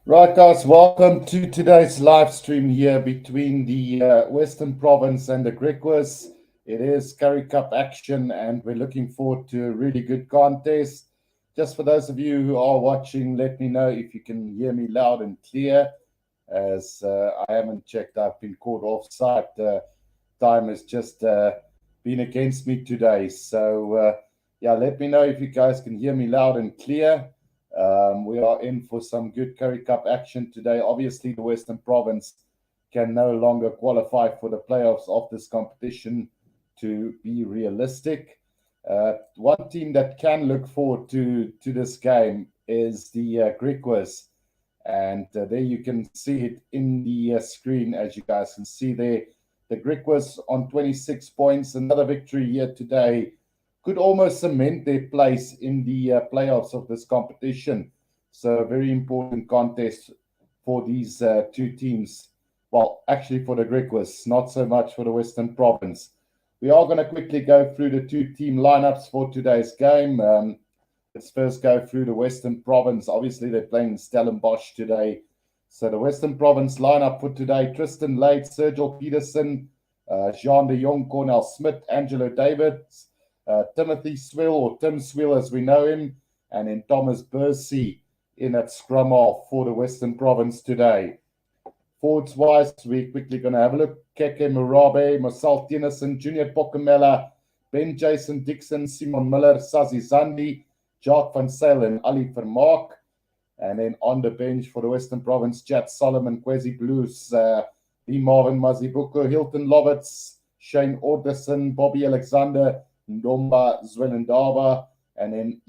Right, guys, welcome to today's live stream here between the Western Province and the Griquas. It is Currie Cup action, and we're looking forward to a really good contest. Just for those of you who are watching, let me know if you can hear me loud and clear, as I haven't checked. I've been caught offside. Time has just been against me today. So, let me know if you guys can hear me loud and clear. We are in for some good Currie Cup action today. Obviously, the Western Province can no longer qualify for the playoffs of this competition to be realistic. One team that can look forward to this game is the Griquas. And there you can see it in the screen, as you guys can see there. The Griquas on 26 points, another victory here today could almost cement their place in the playoffs of this competition. So, a very important contest for these two teams. Well, actually, for the Griquas, not so much for the Western Province. We are going to quickly go through the two team lineups for today's game. Let's first go through the Western Province. Obviously, they're playing Stellenbosch today. So, the Western Province lineup for today: Tristan Late, Sergio Peterson, Jean de Jong, Cornell Smith, Angelo Davids, Timothy Swill, or Tim Swill as we know him, and then Thomas Bursey in at scrum half for the Western Province today. Forwards wise, we're quickly going to have a look. Keke Murabe, Marcel Tennyson, Junior Pokamela, Ben Jason Dixon, Simon Miller, Sazi Zandi, Jacques van Sale, and Ali Vermaak. And then on the bench for the Western Province, Chad Solomon, Kwesi Blues, Lee Marvin Mazibuko, Hilton Lovitz, Shane Orderson, Bobby Alexander, Ndomba Zwelendaba, and then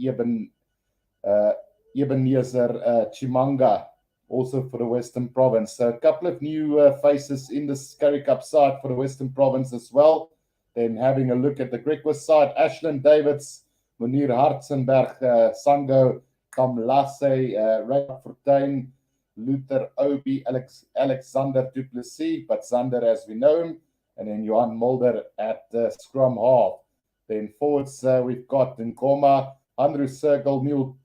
Ebenezer Chimanga, also for the Western Province. So a couple of new faces in this Currie Cup side for the Western Province as well. Then having a look at the Griquas side, Ashland Davids, Munir Hartzenberg, Sango Kamlase, Reinhard Fortuin, Luther Obi, Alexander Duplessis, but Zander as we know him, and then Johan Mulder at scrum half. Then forwards, we've got Nkoma, Andrew Sergel, Neil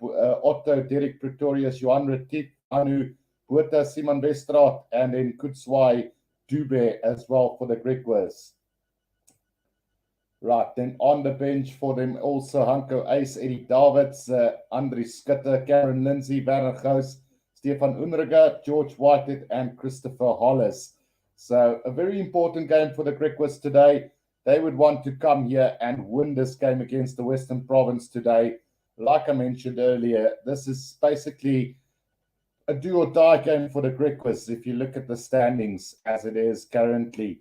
Otto, Derek Pretorius, Johan Retief, Anu Botha, Simon Westraat, and then Kutswai Dube as well for the Griquas. Right, then on the bench for them also Hanko Ace, Eddie Davids, Andri Skutter, Karen Lindsay, Werner Gous, Stefan Unriger, George Whitehead, and Christopher Hollis. So a very important game for the Griquas today. They would want to come here and win this game against the Western Province today. Like I mentioned earlier, this is basically a do or die game for the Griquas if you look at the standings as it is currently.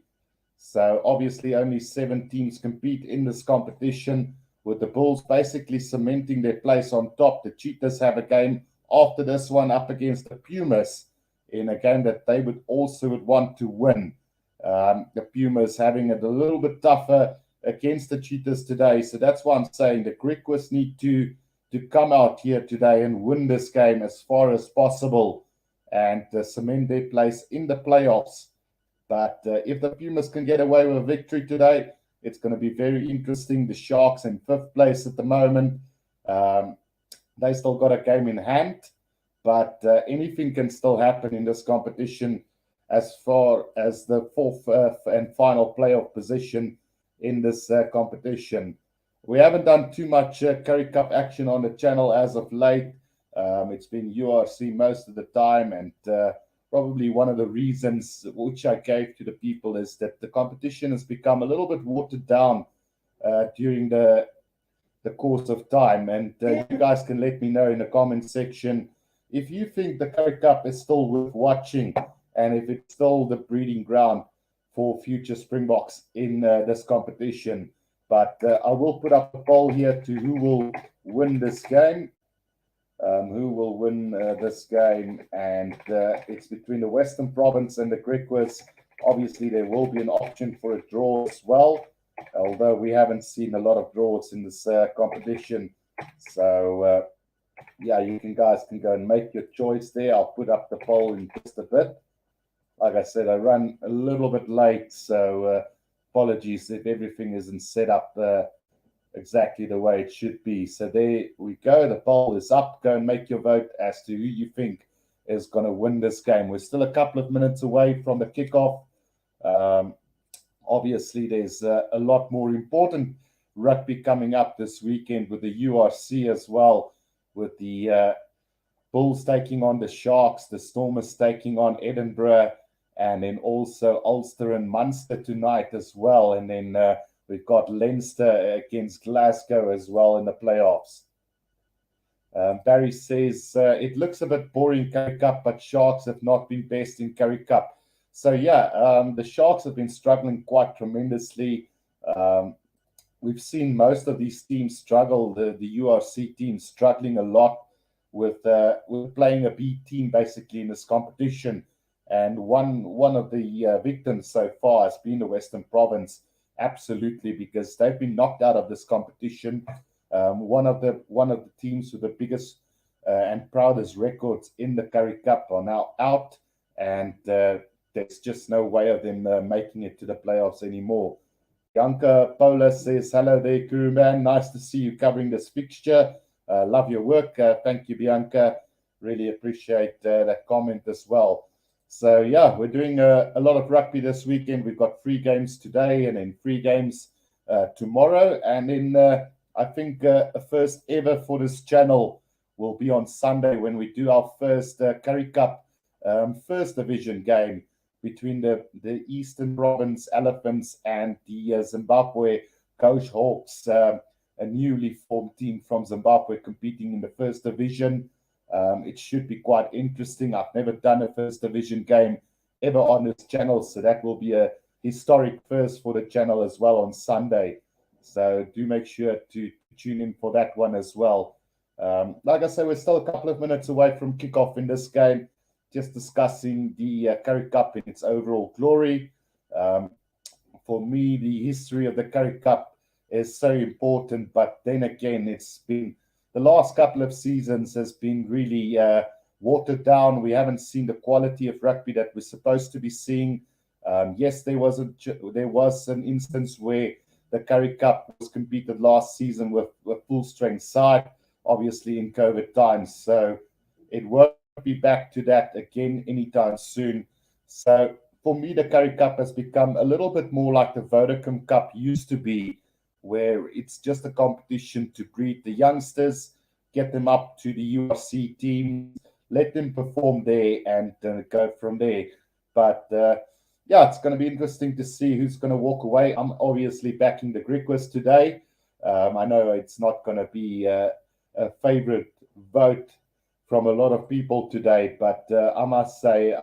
So obviously only 7 teams compete in this competition, with the Bulls basically cementing their place on top. The Cheetahs have a game after this one up against the Pumas in a game that they would want to win. The Pumas having it a little bit tougher against the Cheetahs today. So that's why I'm saying the Griquas need to come out here today and win this game as far as possible and cement their place in the playoffs. But if the Pumas can get away with a victory today, it's going to be very interesting. The Sharks in 5th place at the moment. They still got a game in hand, but anything can still happen in this competition as far as the 4th and final playoff position in this competition. We haven't done too much Currie Cup action on the channel as of late. It's been URC most of the time, and probably one of the reasons which I gave to the people is that the competition has become a little bit watered down during the course of time. And you guys can let me know in the comment section if you think the Currie Cup is still worth watching and if it's still the breeding ground for future Springboks in this competition. But I will put up a poll here to who will win this game. Who will win this game? And it's between the Western Province and the Griquas. Obviously, there will be an option for a draw as well, although we haven't seen a lot of draws in this competition. So, you guys can go and make your choice there. I'll put up the poll in just a bit. Like I said, I run a little bit late, so apologies if everything isn't set up exactly the way it should be. So there we go. The poll is up. Go and make your vote as to who you think is going to win this game. We're still a couple of minutes away from the kickoff. Obviously, there's a lot more important rugby coming up this weekend with the URC as well, with the Bulls taking on the Sharks, the Stormers taking on Edinburgh, and then also Ulster and Munster tonight as well. And then we've got Leinster against Glasgow as well in the playoffs. Barry says, it looks a bit boring, Currie Cup, but Sharks have not been best in Currie Cup. So, yeah, the Sharks have been struggling quite tremendously. We've seen most of these teams struggle, the URC team struggling a lot with playing a B team basically in this competition. And one of the victims so far has been the Western Province, absolutely, because they've been knocked out of this competition. One of the teams with the biggest and proudest records in the Currie Cup are now out, and there's just no way of them making it to the playoffs anymore. Bianca Paula says, hello there, Guru man. Nice to see you covering this fixture. Love your work. Thank you, Bianca. Really appreciate that comment as well. So, yeah, we're doing a lot of rugby this weekend. We've got 3 games today and then 3 games tomorrow. And then I think the first ever for this channel will be on Sunday when we do our first Currie Cup first division game between the Eastern Province Elephants and the Zimbabwe Coach Hawks, a newly formed team from Zimbabwe competing in the first division. It should be quite interesting. I've never done a first division game ever on this channel, so that will be a historic first for the channel as well on Sunday. So do make sure to tune in for that one as well. Like I said, we're still a couple of minutes away from kickoff in this game, just discussing the Currie Cup in its overall glory. For me, the history of the Currie Cup is so important, but then again, it's been the last couple of seasons has been really watered down. We haven't seen the quality of rugby that we're supposed to be seeing. Yes, there was an instance where the Currie Cup was competed last season with full strength side, obviously in COVID times. So it won't be back to that again anytime soon. So for me, the Currie Cup has become a little bit more like the Vodacom Cup used to be, where it's just a competition to breed the youngsters, get them up to the URC team, let them perform there, and go from there. But yeah, it's going to be interesting to see who's going to walk away. I'm obviously backing the Griquas today. I know it's not going to be a favorite vote from a lot of people today, but I must say,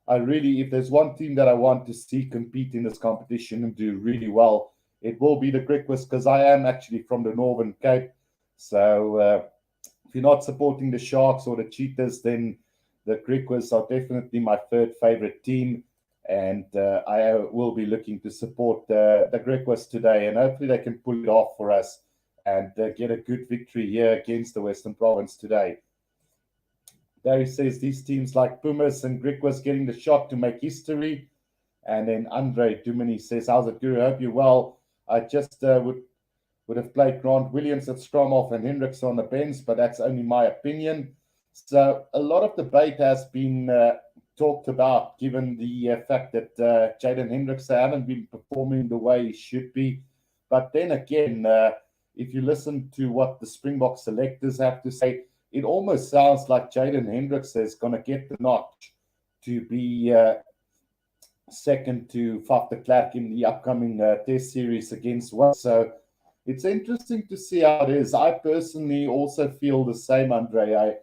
I really, if there's one team that I want to see compete in this competition and do really well, it will be the Griquas, because I am actually from the Northern Cape. So if you're not supporting the Sharks or the Cheetahs, then the Griquas are definitely my third favorite team. And I will be looking to support the Griquas today, and hopefully they can pull it off for us and get a good victory here against the Western Province today. Barry says these teams like Pumas and Griquas getting the shot to make history. And then Andre Dumini says, how's it, Guru? I hope you're well. I just would have played Grant Williams at scrum off and Hendricks on the bench, but that's only my opinion. So a lot of debate has been talked about, given the fact that Jaden Hendricks haven't been performing the way he should be. But then again, if you listen to what the Springbok selectors have to say, it almost sounds like Jaden Hendricks is going to get the notch to be second to Faf de Klerk in the upcoming test series against Wales. So it's interesting to see how it is. I personally also feel the same, Andre.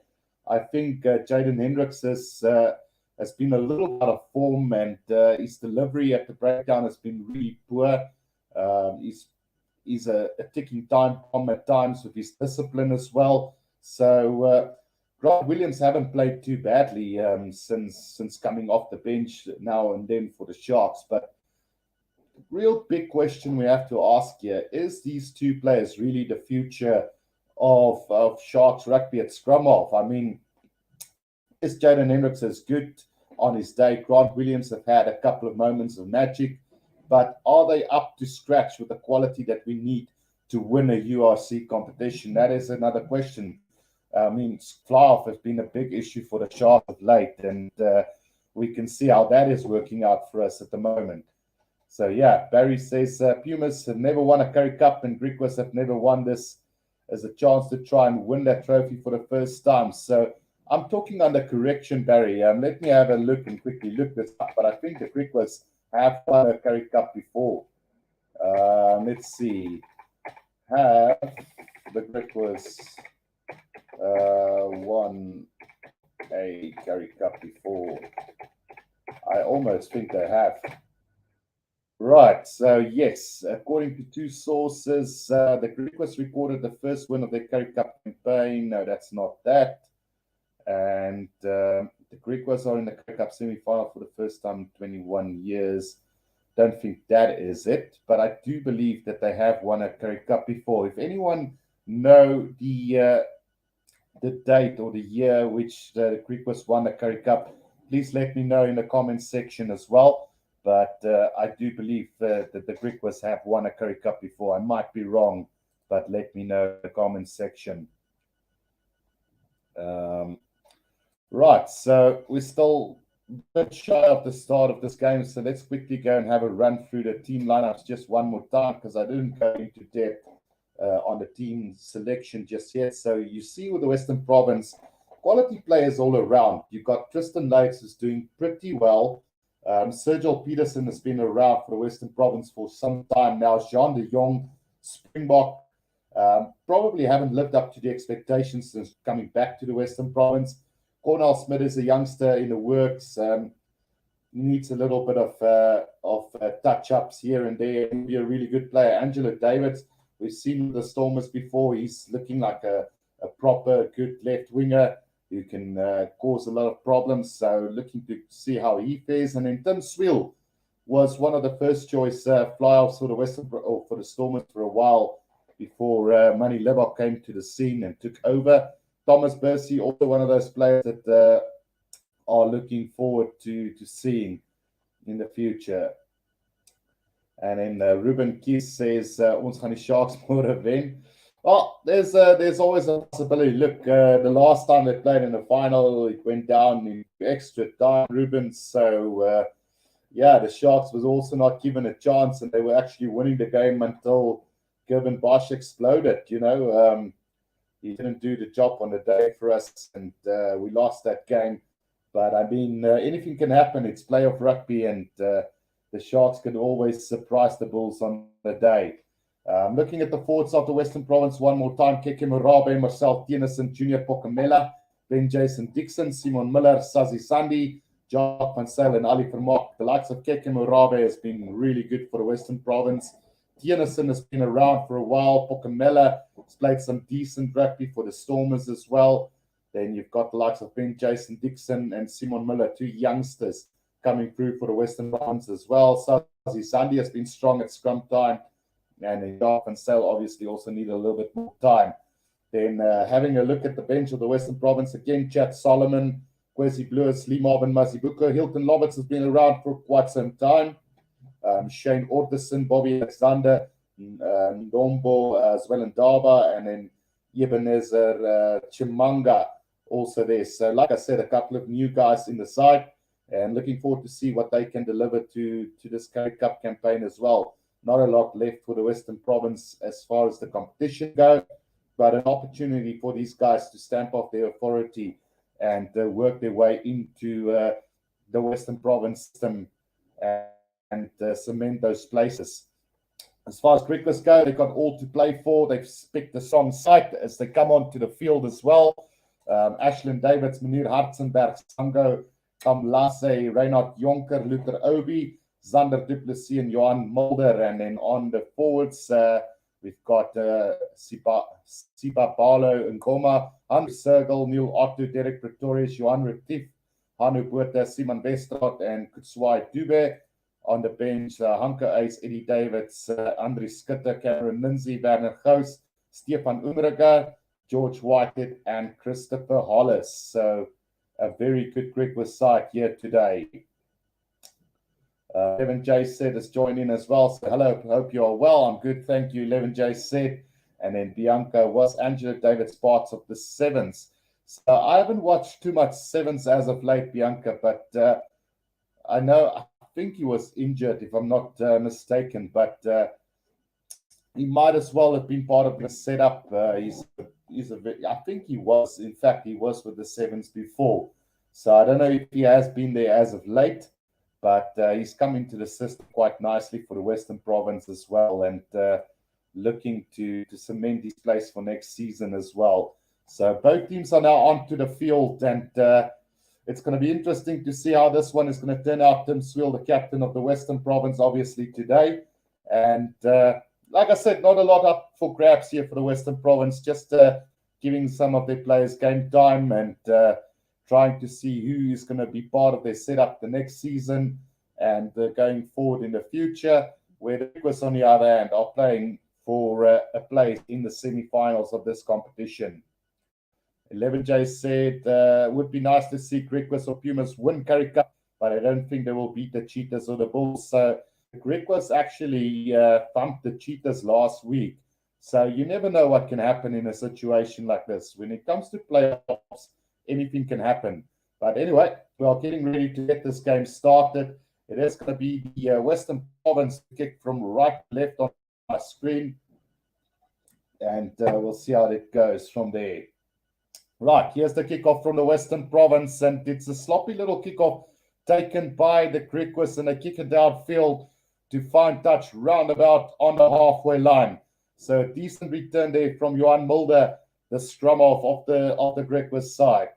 I think Jaden Hendricks has been a little out of form, and his delivery at the breakdown has been really poor. He's a ticking time bomb at times with his discipline as well. So Grant Williams haven't played too badly since coming off the bench now and then for the Sharks. But the real big question we have to ask here is, these two players really the future of Sharks rugby at scrum half? I mean, is Jaden Hendricks as good on his day? Grant Williams have had a couple of moments of magic, but are they up to scratch with the quality that we need to win a URC competition? That is another question. I mean, fly-off has been a big issue for the Sharks of late, and we can see how that is working out for us at the moment. So, yeah, Barry says Pumas have never won a Currie Cup, and Griquas have never won this as a chance to try and win that trophy for the first time. So, I'm talking under correction, Barry. Let me have a look and quickly look this up. But I think the Griquas have won a Currie Cup before. Let's see. Have the Griquas won a Currie Cup before? I almost think they have. Right, so yes, according to two sources, the Griquas recorded the first win of their Currie Cup campaign. No, that's not that. And the Griquas are in the Currie Cup semi-final for the first time in 21 years. Don't think that is it, but I do believe that they have won a Currie Cup before. If anyone know the date or the year which the Griquas won the Currie Cup, please let me know in the comments section as well. But I do believe that the Griquas have won a Currie Cup before. I might be wrong, but let me know in the comments section. Right, so we're still a bit shy of the start of this game, so let's quickly go and have a run through the team lineups just one more time, because I didn't go into depth on the team selection just yet. So you see with the Western Province, quality players all around. You've got Tristan Lakes, who's doing pretty well. Sergio Peterson has been around for the Western Province for some time now. Jean de Jong, Springbok, probably haven't lived up to the expectations since coming back to the Western Province. Cornell Smith is a youngster in the works. Needs a little bit of touch-ups here and there. He'll be a really good player. Angelo Davids, we've seen the Stormers before. He's looking like a proper good left winger who can cause a lot of problems. So looking to see how he fares. And then Tim Swiel was one of the first choice fly-offs for the for the Stormers for a while before Manny Lebok came to the scene and took over. Thomas Bursey, also one of those players that are looking forward to seeing in the future. And then Ruben Kies says, ons gaan die Sharks môre wen. Well, there's always a possibility. Look, the last time they played in the final, it went down in extra time, Ruben. So, yeah, the Sharks was also not given a chance, and they were actually winning the game until Gerben Bosch exploded. You know, he didn't do the job on the day for us, and we lost that game. But I mean, anything can happen. It's playoff rugby, and the Sharks can always surprise the Bulls on the day. Looking at the forwards of the Western Province one more time: Keke Murabe, Marcel Tennyson, Junior Pokamela, Ben Jason Dixon, Simon Miller, Sazi Sandi, Jacques Van Zyl, and Ali Vermaak. The likes of Keke Murabe has been really good for the Western Province. Tennyson has been around for a while. Pokamela has played some decent rugby for the Stormers as well. Then you've got the likes of Ben Jason Dixon and Simon Miller, two youngsters coming through for the Western Province as well. Sazi Sandi has been strong at scrum time. And Jacques Van Zyl obviously also need a little bit more time. Then having a look at the bench of the Western Province, again, Chad Solomon, Kwesi Blues, Lee Marvin Mazibuko, Hilton Lobbits has been around for quite some time. Shane Orteson, Bobby Alexander, Ndombo, as well in Daba, and then Ebenezer Chimanga also there. So like I said, a couple of new guys in the side, and looking forward to see what they can deliver to this Currie Cup campaign as well. Not a lot left for the Western Province as far as the competition goes, but an opportunity for these guys to stamp off their authority and work their way into the Western Province system and cement those places. As far as Griquas go, they've got all to play for. They've picked a strong side as they come onto the field as well. Ashland Davids, Meneer Hartzenberg, Sango Kamlase, Reinhard Jonker, Luther Obi, Zander Duplessis and Johan Mulder. And then on the forwards, we've got Sipa Balo Ngoma, Henry Sergel, Neil Otto, Derek Pretorius, Johan Retief, Hanu Botha, Simon Westraat, and Kutswai Dube. On the bench, Hanke Ace, Eddie Davids, Andre Skutte, Cameron Lindsay, Werner Gous, Stefan Umriger, George Whitehead, and Christopher Hollis. So a very good Griquas side here today. Levin J said has joined in as well. So hello, hope you are well. I'm good, thank you. Levin J said, And then Bianca was Angela David's parts of the sevens. So I haven't watched too much sevens as of late, Bianca, but I think he was injured, if I'm not mistaken, but he might as well have been part of the setup. I think he was, in fact, he was with the sevens before. So I don't know if he has been there as of late, but he's come into the system quite nicely for the Western Province as well, and looking to cement his place for next season as well. So both teams are now onto the field, and it's going to be interesting to see how this one is going to turn out. Tim Swiel, the captain of the Western Province, obviously today. And like I said, not a lot up for grabs here for the Western Province, just giving some of their players game time and trying to see who is going to be part of their setup the next season and going forward in the future, where the Griquas, on the other hand, are playing for a place in the semi-finals of this competition. 11J said, would be nice to see Griquas or Pumas win Currie Cup, but I don't think they will beat the Cheetahs or the Bulls. So the Griquas actually thumped the Cheetahs last week. So you never know what can happen in a situation like this. When it comes to playoffs, anything can happen. But anyway, we are getting ready to get this game started. It is going to be the Western Province kick from right to left on my screen. And we'll see how it goes from there. Right, here's the kickoff from the Western Province, and it's a sloppy little kickoff taken by the Griquas, and they kick it downfield to find touch roundabout on the halfway line. So a decent return there from Johan Mulder, the scrum off of the Griquas side.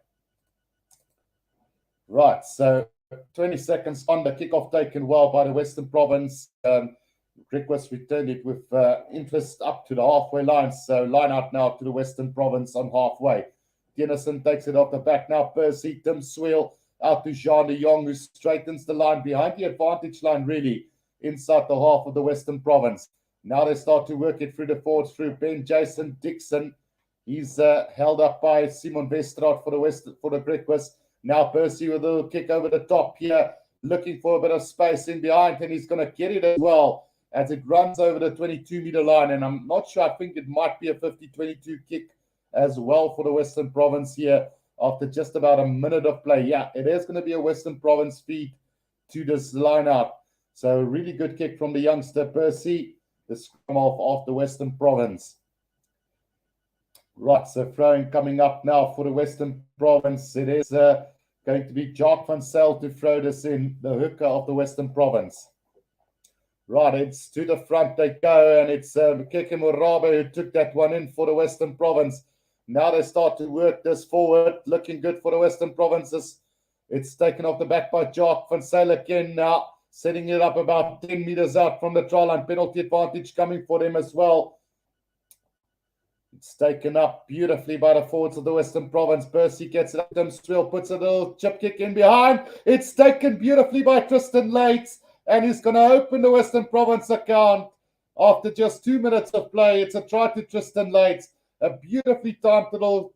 Right, so 20 seconds on, the kickoff taken well by the Western Province. Griquas returned it with interest up to the halfway line, so line out now to the Western Province on halfway. Dennison takes it off the back now. Percy, Tim Swiel out to Jean de Jong, who straightens the line behind the advantage line, really, inside the half of the Western Province. Now they start to work it through the forwards through Ben Jason Dixon. He's held up by Simon Westraat for the Griquas. Now Percy with a little kick over the top here, looking for a bit of space in behind, and he's going to get it as well as it runs over the 22-meter line. And I'm not sure, I think it might be a 50-22 kick as well for the Western Province here after just about a minute of play. Yeah, it is going to be a Western Province feed to this lineup. So a really good kick from the youngster Percy, the scrum off the Western Province. Right, so throwing coming up now for the Western Province. It is going to be Jacques van Zyl to throw this in, the hooker of the Western Province. Right, it's to the front they go, and it's Keke Morabe who took that one in for the Western Province. Now they start to work this forward, looking good for the Western Provinces. It's taken off the back by Jacques van Zyl again now, setting it up about 10 meters out from the try line. Penalty advantage coming for them as well. It's taken up beautifully by the forwards of the Western Province. Percy gets it up. Tim Swiel puts a little chip kick in behind. It's taken beautifully by Tristan Lates, and he's going to open the Western Province account after just 2 minutes of play. It's a try to Tristan Lates. A beautifully timed little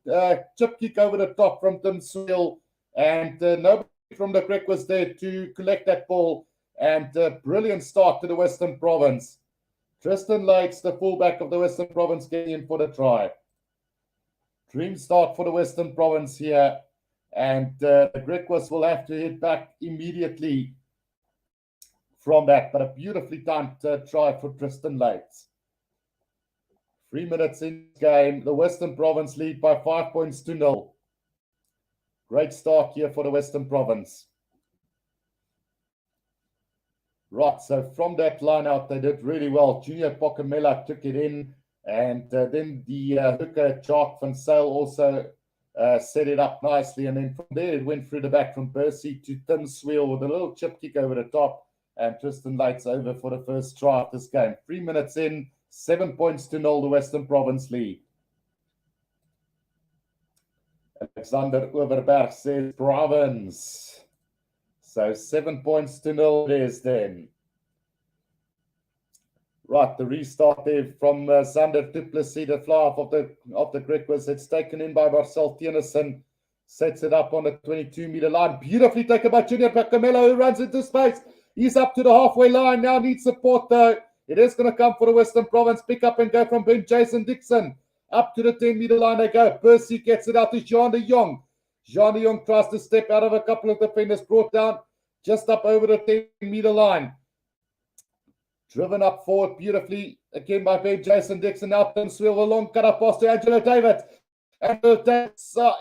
chip kick over the top from Tim Swiel, and nobody from the Griquas was there to collect that ball, and a brilliant start to the Western Province. Tristan Lates, the fullback of the Western Province, getting in for the try. Dream start for the Western Province here, and the Griquas will have to hit back immediately from that, but a beautifully timed try for Tristan Lates. 3 minutes in the game, the Western Province lead by 5 points to 0. Great start here for the Western Province. Right, so from that line out, they did really well. Junior Pokamela took it in, and then the hooker, Jacques van Zyl, also set it up nicely. And then from there, it went through the back from Percy to Tim Swiel with a little chip kick over the top, and Tristan Lates over for the first try of this game. 3 minutes in, 7 points to 0, the Western Province lead. Alexander Overberg says Province. So 7 points to 0 it is then. Right, the restart there from Sander Duplessis, the fly off of the Griquas. It's taken in by Marcel Tennyson. Sets it up on the 22-meter line. Beautifully taken by Junior Pacamelo, who runs into space. He's up to the halfway line. Now needs support though. It is going to come for the Western Province. Pick up and go from Ben Jason Dixon. Up to the 10-meter line they go. Percy gets it out to Jean de Jong. Jean de Jong tries to step out of a couple of defenders, brought down just up over the 10-meter line. Driven up forward beautifully again by Ben Jason Dixon. Now Tim Swill, a long cut up pass to Angelo David. Angelo David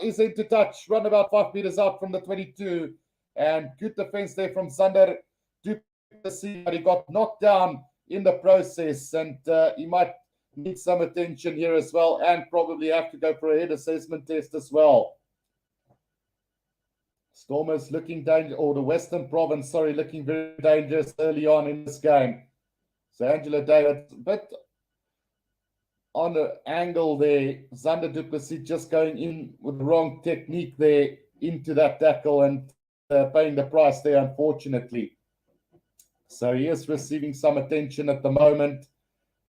is into touch, run about 5 meters out from the 22. And good defense there from Sander Duplessis, but he got knocked down in the process. And he might need some attention here as well, and probably have to go for a head assessment test as well. Stormers looking dangerous, or the Western Province, sorry, looking very dangerous early on in this game. So Angelo David, but on the angle there, Sander Duplessis just going in with the wrong technique there into that tackle and paying the price there, unfortunately. So he is receiving some attention at the moment,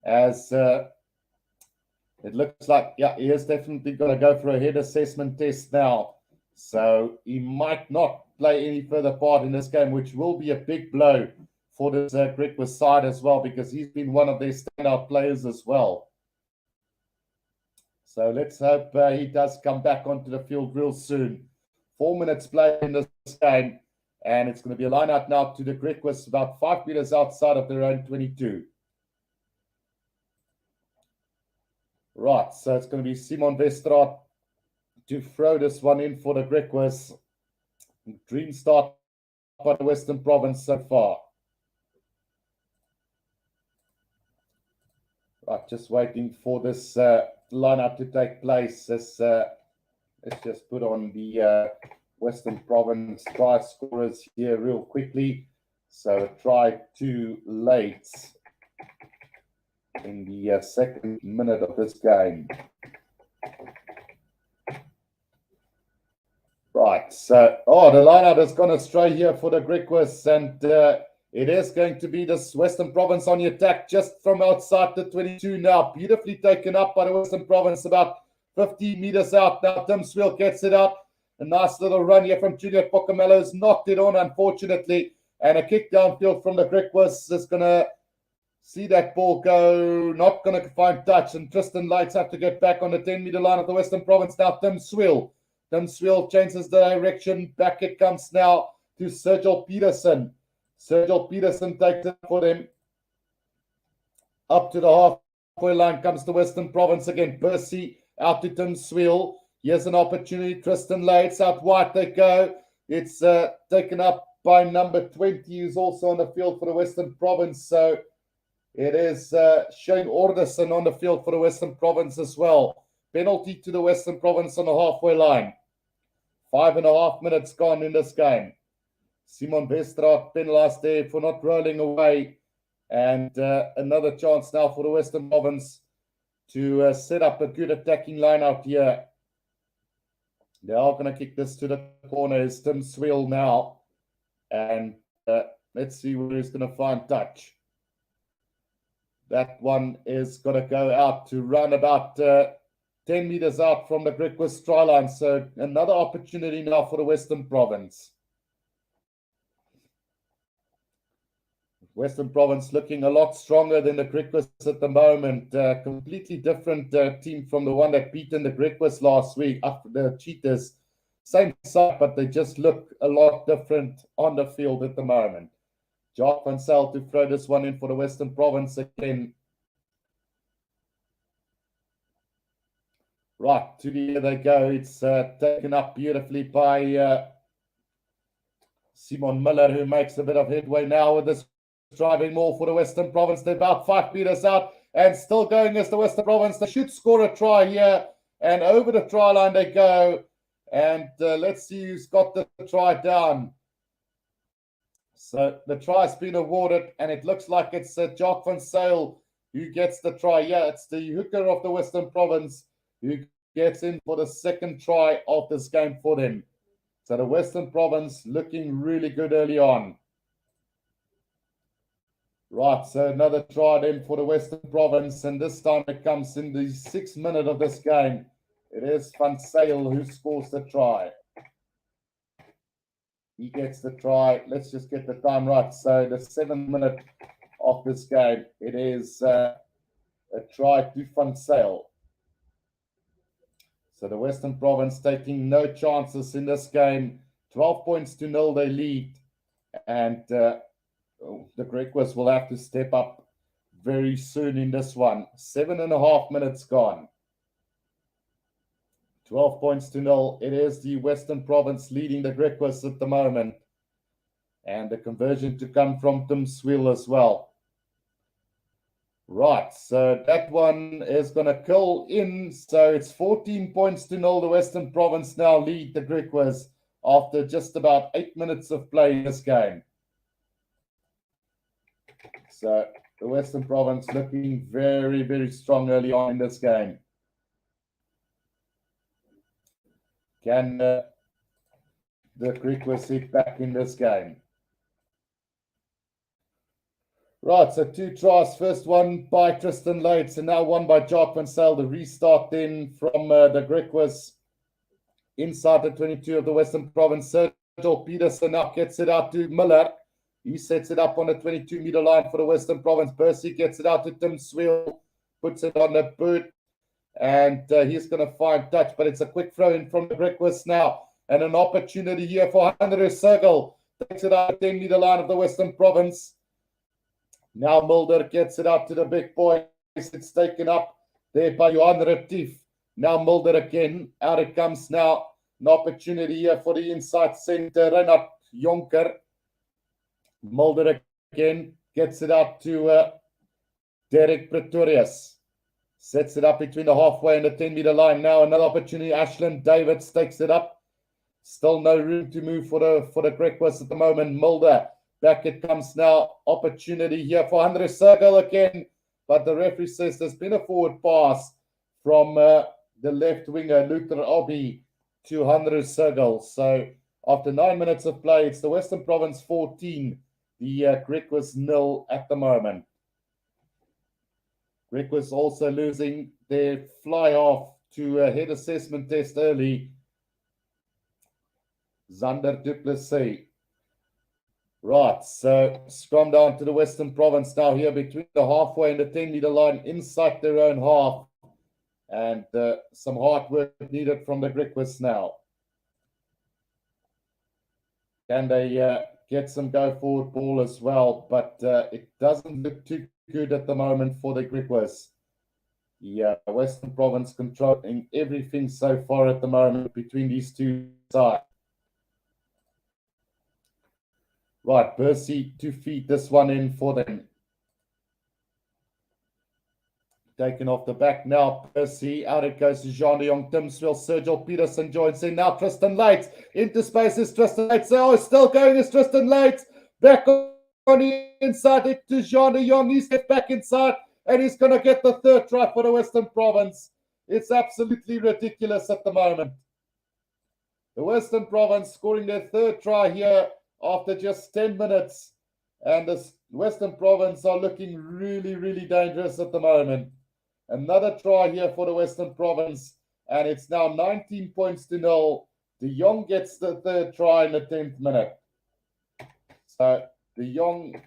as it looks like, yeah, he is definitely going to go for a head assessment test now. So he might not play any further part in this game, which will be a big blow for this Griquas side as well, because he's been one of their standout players as well. So let's hope he does come back onto the field real soon. 4 minutes played in this game, and it's going to be a line out now to the Griquas about 5 meters outside of their own 22. Right, so it's going to be Simon Westraat to throw this one in for the Griquas. Dream start by the Western Province so far. Right, just waiting for this lineup to take place. Let's just put on the Western Province try scorers here real quickly. So try too late in the second minute of this game. Right, so, the lineup has gone astray here for the Griquas, and it is going to be this Western Province on the attack just from outside the 22 now. Beautifully taken up by the Western Province, about 50 meters out now. Tim Swill gets it out. A nice little run here from Junior Pocamello's knocked it on, unfortunately. And a kick downfield from the Griquas is going to see that ball go, not going to find touch. And Tristan Lights have to get back on the 10-meter line of the Western Province now. Tim Swill changes the direction. Back it comes now to Sergio Peterson. Sergio Peterson takes it for them. Up to the halfway line comes the Western Province again. Percy out to Tim Swill. Here's an opportunity. Tristan Lights out wide they go. It's taken up by number 20, who's also on the field for the Western Province. So it is Shane Orderson on the field for the Western Province as well. Penalty to the Western Province on the halfway line. 5.5 minutes gone in this game. Simon Westraat penalized there for not rolling away. And another chance now for the Western Province to set up a good attacking line out here. They are going to kick this to the corner. It's Tim Swill now. And let's see where he's going to find touch. That one is going to go out to run about 10 meters out from the Griquas try line. So another opportunity now for the Western Province. Western Province looking a lot stronger than the Griquas at the moment. Completely different team from the one that beaten the Griquas last week. The Cheetahs, same side, but they just look a lot different on the field at the moment. Jacques Van Zyl to throw this one in for the Western Province again. Right, to the air they go. It's taken up beautifully by Simon Miller, who makes a bit of headway now with this driving more for the Western Province. They're about 5 meters out and still going as the Western Province. They should score a try here, and over the try line they go. And let's see who's got the try down. So the try's been awarded, and it looks like it's Jacques Van Zyl who gets the try. Yeah, it's the hooker of the Western Province who gets in for the second try of this game for them. So the Western Province looking really good early on. Right, so another try then for the Western Province, and this time it comes in the 6th minute of this game. It is Van Zyl who scores the try. He gets the try. Let's just get the time right. So the 7th minute of this game. It is a try to Van Sale. So the Western Province taking no chances in this game. 12 points to 0 they lead. And the Griquas will have to step up very soon in this one. 7.5 minutes gone. 12 points to 0. It is the Western Province leading the Griquas at the moment. And the conversion to come from Tim Swiel as well. Right, so that one is going to kill in. So it's 14 points to 0. The Western Province now lead the Griquas after just about 8 minutes of play in this game. So the Western Province looking very, very strong early on in this game. Can the Griquas hit back in this game? Right, so 2 tries. First one by Tristan Lates and now one by Jock Van Zyl. The restart then from the Griquas inside the 22 of the Western Province. Sergio Peterson now gets it out to Miller. He sets it up on the 22-meter line for the Western Province. Percy gets it out to Tim Swiel, puts it on the boot, and he's going to find touch, but it's a quick throw in from the Griquas now. And an opportunity here for Andre Sergel. Takes it out the 10-meter line of the Western Province. Now Mulder gets it out to the big boy. It's taken up there by Johan Retief. Now Mulder again. Out it comes now. An opportunity here for the inside center. Reinhard Jonker. Mulder again gets it out to Derek Pretorius. Sets it up between the halfway and the 10-meter line. Now another opportunity. Ashland Davids takes it up. Still no room to move for the Griquas at the moment. Mulder. Back it comes now. Opportunity here for Andre Sergel again. But the referee says there's been a forward pass from the left winger, Luther Obi, to Andre Sergel. So after 9 minutes of play, it's the Western Province 14. The Griquas 0 at the moment. Griquas also losing their fly off to a head assessment test early. Zander Duplessis. Right, so scrum down to the Western Province now here between the halfway and the 10-meter line inside their own half. And some hard work needed from the Griquas now. Can they get some go-forward ball as well? But it doesn't look too good at the moment for the Griquas. Yeah, Western Province controlling everything so far at the moment between these two sides. Right, Percy to feed this one in for them. Taken off the back now. Percy, out it goes to Jean de Jong, Tim Swiel, Sergio Peterson joins in. Now Tristan Lates. Into space is Tristan Lates. Oh, still going is Tristan Lates. Back on the inside it to Jean de Jong. He's get back inside and he's going to get the third try for the Western Province. It's absolutely ridiculous at the moment. The Western Province scoring their third try here after just 10 minutes. And the Western Province are looking really, really dangerous at the moment. Another try here for the Western Province. And it's now 19 points to 0. De Jong gets the third try in the 10th minute. So De Jong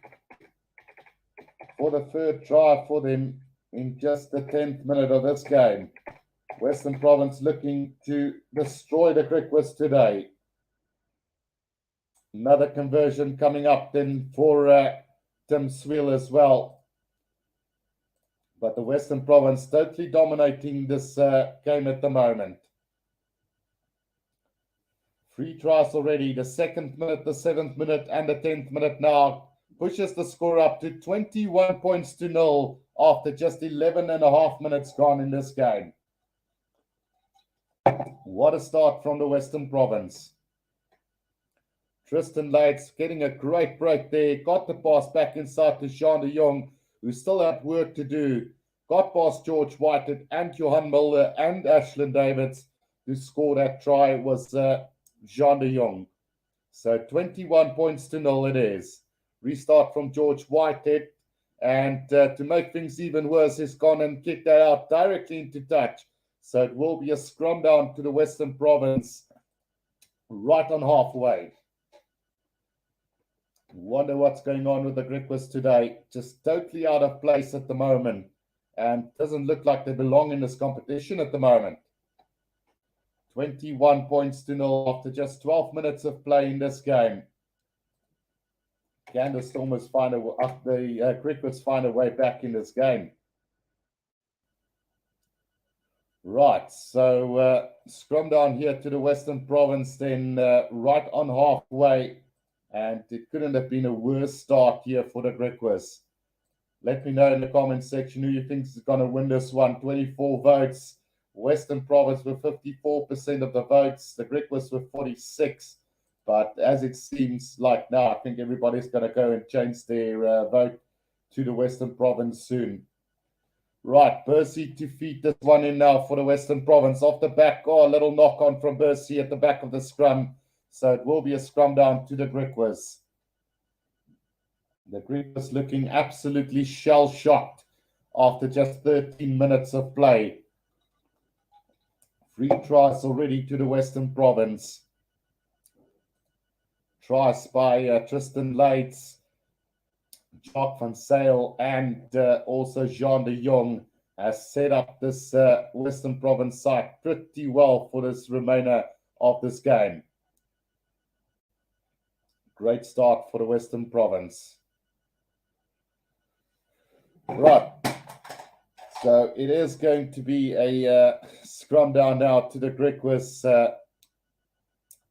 for the third try for them in just the 10th minute of this game. Western Province looking to destroy the Griquas today. Another conversion coming up then for Tim Swiel as well. But the Western Province totally dominating this game at the moment. 3 tries already. The 2nd minute, the 7th minute, and the 10th minute now pushes the score up to 21 points to 0 after just 11.5 minutes gone in this game. What a start from the Western Province. Tristan Lates getting a great break there. Got the pass back inside to Jean de Jong, who still had work to do. Got past George Whitehead and Johan Mulder and Ashland Davids. Who scored that try was Jean de Jong. So 21 points to 0 it is. Restart from George Whitehead. And to make things even worse, he's gone and kicked that out directly into touch. So it will be a scrum down to the Western Province right on halfway. Wonder what's going on with the Griquas today. Just totally out of place at the moment, and doesn't look like they belong in this competition at the moment. 21 points to 0 after just 12 minutes of play in this game. Can the Stormers find the Griquas find a way back in this game? Right, so scrum down here to the Western Province, then right on halfway. And it couldn't have been a worse start here for the Griquas. Let me know in the comment section who you think is going to win this one. 24 votes. Western Province with 54% of the votes. The Griquas with 46. But as it seems like now, I think everybody's going to go and change their vote to the Western Province soon. Right, Bercy to feed this one in now for the Western Province. Off the back, a little knock on from Bercy at the back of the scrum. So it will be a scrum down to the Griquas. The Griquas looking absolutely shell-shocked after just 13 minutes of play. 3 tries already to the Western Province. Tries by Tristan Leitz, Jacques van Sale, and also Jean de Jong has set up this Western Province side pretty well for this remainder of this game. Great start for the Western Province. Right. So it is going to be a scrum down now to the Griquas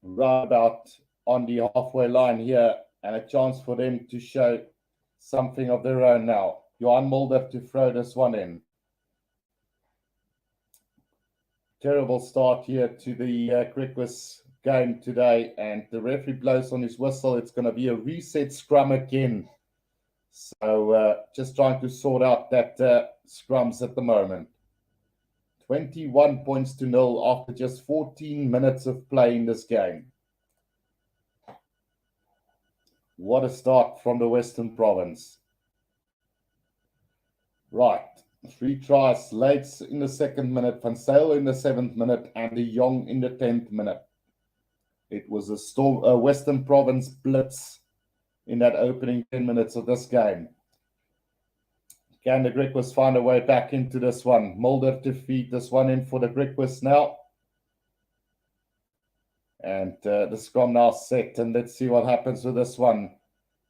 right about on the halfway line here, and a chance for them to show something of their own now. Johan Mulder to throw this one in. Terrible start here to the Griquas game today, and the referee blows on his whistle. It's going to be a reset scrum again. So just trying to sort out that scrums at the moment. 21 points to 0 after just 14 minutes of play in this game. What a start from the Western Province. Right. 3 tries. Leitz in the 2nd minute, Van Sale in the 7th minute, and de Jong in the 10th minute. It was a Western Province blitz in that opening 10 minutes of this game. Can the Griquas find a way back into this one? Mulder to feed this one in for the Griquas now. And the scrum now set, and let's see what happens with this one.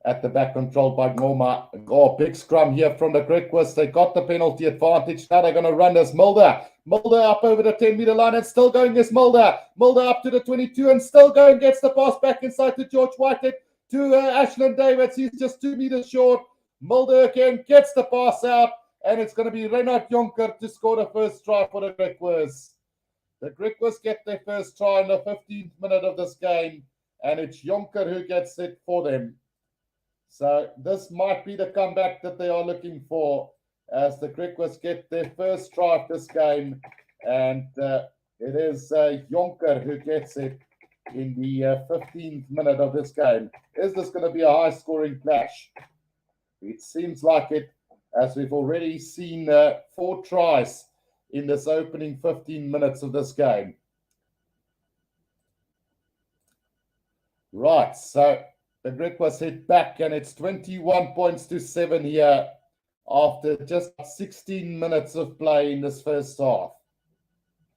At the back, controlled by Ngoma. Big scrum here from the Griquas. They got the penalty advantage. Now they're going to run this. Mulder up over the 10-meter line and still going is Mulder. Mulder up to the 22 and still going. Gets the pass back inside to George Whitehead. To Ashland Davids. He's just 2 meters short. Mulder again gets the pass out. And it's going to be Reinhard Jonker to score the first try for the Griquas. The Griquas get their first try in the 15th minute of this game. And it's Jonker who gets it for them. So this might be the comeback that they are looking for as the Griquas get their first try of this game. And it is Jonker who gets it in the 15th minute of this game. Is this going to be a high-scoring clash? It seems like it, as we've already seen 4 tries in this opening 15 minutes of this game. Right, so the Griquas hit back, and it's 21 points to 7 here after just 16 minutes of play in this first half.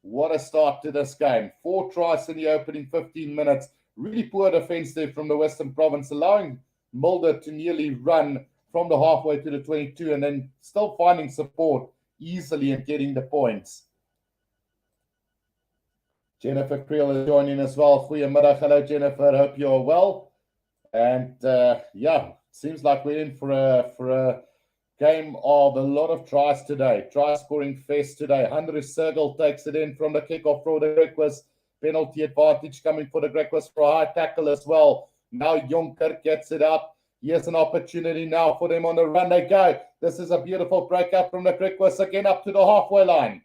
What a start to this game. 4 tries in the opening 15 minutes. Really poor defense there from the Western Province, allowing Mulder to nearly run from the halfway to the 22 and then still finding support easily and getting the points. Jennifer Creel is joining as well. Goeiemiddag. Hello, Jennifer. Hope you're well. And yeah, seems like we're in for a game of a lot of tries today. Try scoring fest today. Henry Sergel takes it in from the kickoff for the Griquas. Penalty advantage coming for the Griquas for a high tackle as well. Now Jonker gets it up. Here's an opportunity now for them on the run. They go. This is a beautiful breakout from the Griquas again up to the halfway line.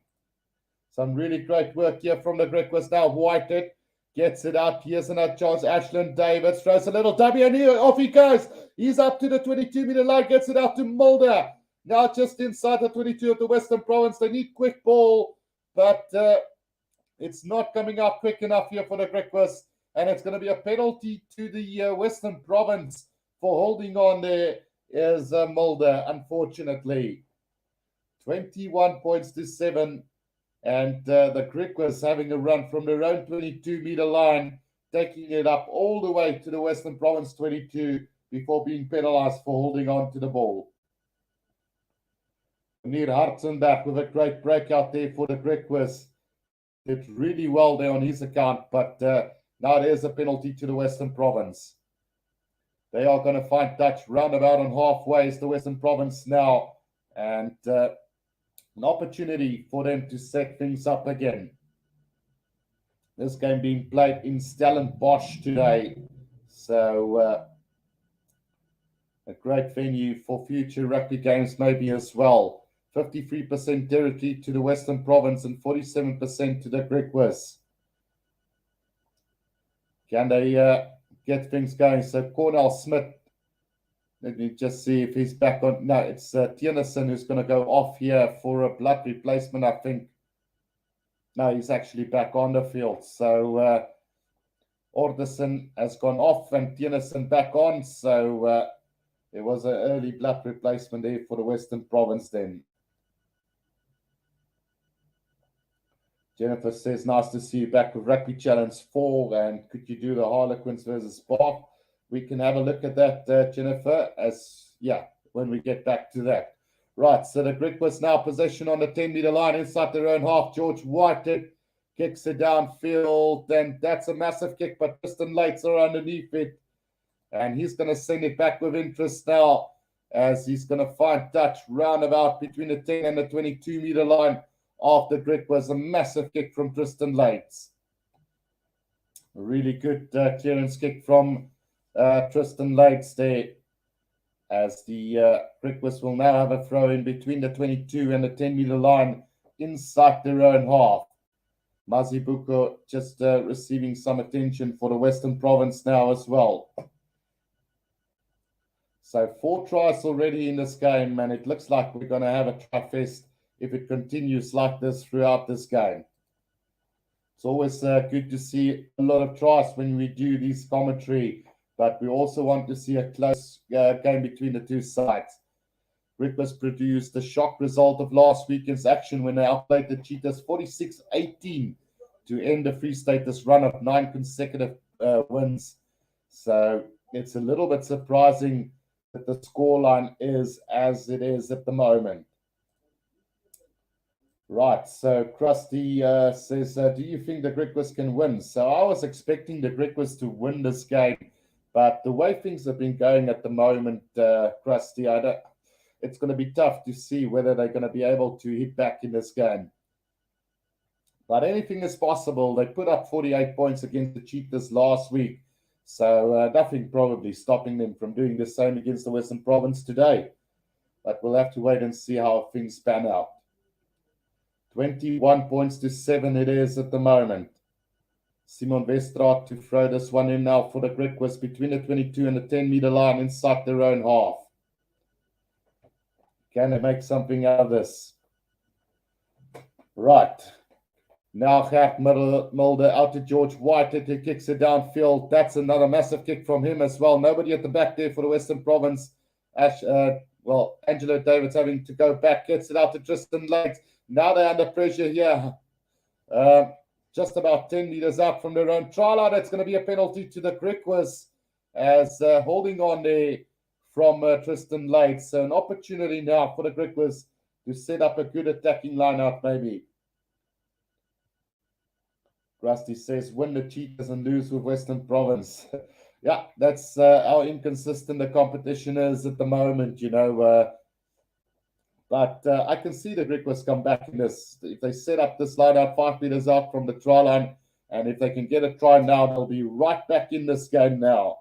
Some really great work here from the Griquas now. Whitehead gets it up. Here's another chance. Ashland Davids throws a little W and off he goes. He's up to the 22-meter line. Gets it out to Mulder. Now just inside the 22 of the Western Province. They need quick ball, but it's not coming out quick enough here for the Griquas. And it's going to be a penalty to the Western Province for holding on there is Mulder, unfortunately. 21 points to 7. And the Griquas having a run from their own 22-meter line, taking it up all the way to the Western Province 22 before being penalized for holding on to the ball. Near Hartson back with a great breakout there for the Griquas. Did really well there on his account, but now there's a penalty to the Western Province. They are going to find touch roundabout on halfway is the Western Province now, and an opportunity for them to set things up again. This game being played in Stellenbosch today, so a great venue for future rugby games maybe as well. 53% territory to the Western Province and 47% to the Griquas. Can they get things going? So Cornell Smith, let me just see if he's back on. No, it's Tiernison who's going to go off here for a blood replacement, I think. No, he's actually back on the field. So Orderson has gone off and Tiernison back on. So there was an early blood replacement there for the Western Province then. Jennifer says, nice to see you back with Rugby Challenge 4. And could you do the Harlequins versus Bath? We can have a look at that, Jennifer, when we get back to that. Right, so the Griquas now possession on the 10-meter line inside their own half. George Whitehead kicks it downfield, and that's a massive kick, but Tristan Lates are underneath it. And he's going to send it back with interest now as he's going to find touch roundabout between the 10 and the 22-meter line. After Griquas, a massive kick from Tristan Lates. A really good clearance kick from Tristan Lates there, as the Griquas will now have a throw in between the 22 and the 10-meter line inside their own half. Mazibuko just receiving some attention for the Western Province now as well. So 4 tries already in this game, and it looks like we're going to have a try fest if it continues like this throughout this game. It's always good to see a lot of tries when we do this commentary, but we also want to see a close game between the two sides. Griquas produced the shock result of last weekend's action when they outplayed the Cheetahs 46-18 to end the Free Status run of 9 consecutive wins. So it's a little bit surprising that the scoreline is as it is at the moment. Right, so Krusty says, do you think the Griquas can win? So I was expecting the Griquas to win this game, but the way things have been going at the moment, Krusty, it's going to be tough to see whether they're going to be able to hit back in this game. But anything is possible. They put up 48 points against the Cheetahs last week, so nothing probably stopping them from doing the same against the Western Province today. But we'll have to wait and see how things pan out. 21 points to 7 it is at the moment. Simon Westraat to throw this one in now for the Griquas between the 22 and the 10-meter line inside their own half. Can they make something out of this? Right. Now Gert Mulder out to George Whitehead who kicks it downfield. That's another massive kick from him as well. Nobody at the back there for the Western Province. Angelo Davids having to go back. Gets it out to Tristan Lates. Now they're under pressure here. Just about 10 meters out from their own try line. That's going to be a penalty to the Griquas as holding on there from Tristan Lates. So an opportunity now for the Griquas to set up a good attacking line-out maybe. Rusty says, win the Cheetahs and lose with Western Province. Yeah, that's how inconsistent the competition is at the moment, you know. But I can see the Griquas come back in this. If they set up this line out 5 meters out from the try line, and if they can get a try now, they'll be right back in this game now.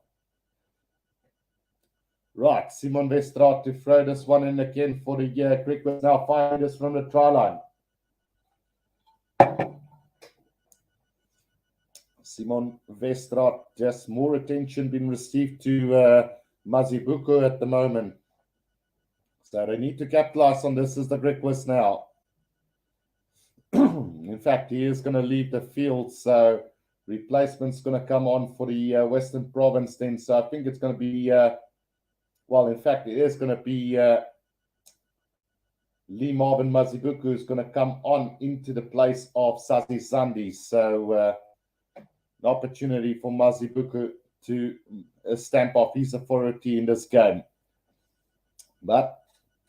Right, Simon Westraat to throw this one in again for the Griquas now 5 meters from the try line. Simon Westraat, just more attention being received to Mazibuko at the moment. So they need to capitalize on this as the Griquas now. In fact, he is going to leave the field, so replacement's going to come on for the Western Province then. So I think it's going to be well, in fact, it is going to be Lee Marvin Mazibuku who's going to come on into the place of Sazi Sandi. So the opportunity for Mazibuku to stamp off his authority in this game. But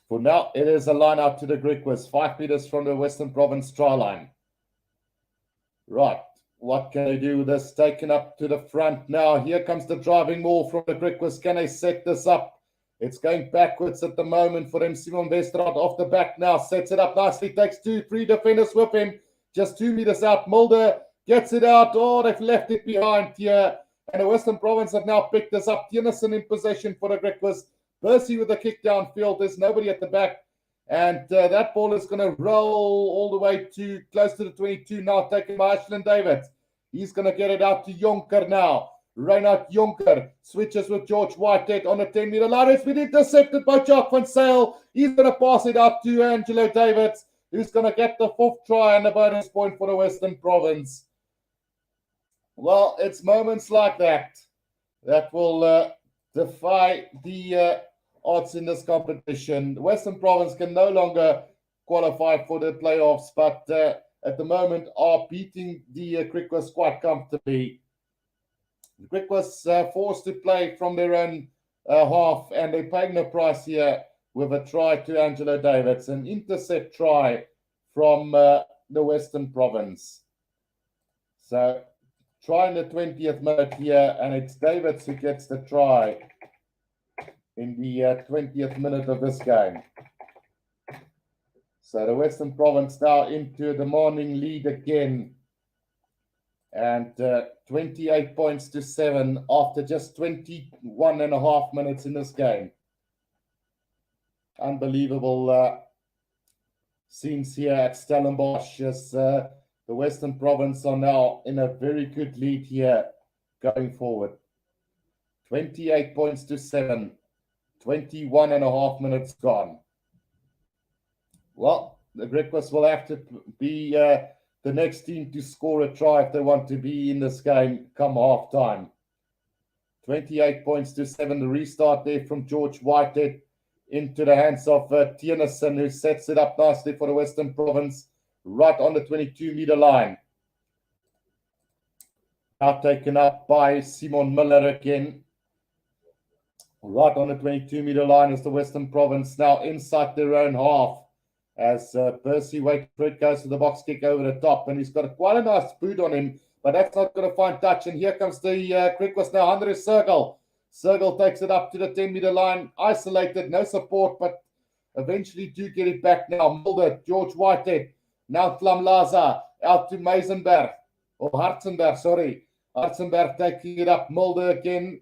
for now, it is a line out to the Griquas, 5 meters from the Western Province try line. Right, what can they do with this? Taken up to the front now. Here comes the driving ball from the Griquas. Can they set this up? It's going backwards at the moment for him. Simon Westerhout off the back now. Sets it up nicely. Takes 2-3 defenders with him. Just 2 meters out. Mulder gets it out. Oh, they've left it behind here. And the Western Province have now picked this up. Tiernison in possession for the Griquas. Percy with the kick downfield. There's nobody at the back. And that ball is going to roll all the way to close to the 22 now, taken by Ashland David. He's going to get it out to Jonker now. Reinhard Jonker switches with George Whitehead on the 10-meter line. It's been intercepted by Jacques van Sale. He's going to pass it out to Angelo Davids, who's going to get the 4th try and a bonus point for the Western Province. Well, it's moments like that that will defy the odds in this competition. The Western Province can no longer qualify for the playoffs, but at the moment are beating the Griquas quite comfortably. The Griquas forced to play from their own half, and they're paying the price here with a try to Angelo Davids, an intercept try from the Western Province. So try in the 20th minute here, and it's Davids who gets the try in the 20th minute of this game. So the Western Province now into a demanding lead again. And 28 points to 7 after just 21 and a half minutes in this game. Unbelievable scenes here at Stellenbosch as the Western Province are now in a very good lead here going forward. 28 points to 7. 21 and a half minutes gone. Well, the Griquas will have to be the next team to score a try if they want to be in this game come half time. 28 points to 7. The restart there from George Whitehead into the hands of Tiernison, who sets it up nicely for the Western Province right on the 22-meter line. Now taken up by Simon Miller again. Right on the 22-meter line is the Western Province now inside their own half as Percy Waitford goes to the box kick over the top, and he's got quite a nice boot on him, but that's not going to find touch. And here comes the Griquas now under his circle. Circle takes it up to the 10-meter line, isolated, no support, but eventually do get it back now. Mulder, George Whitehead, now Tlamlaza out to Meisenberg, or Hartzenberg, sorry. Hartzenberg taking it up, Mulder again.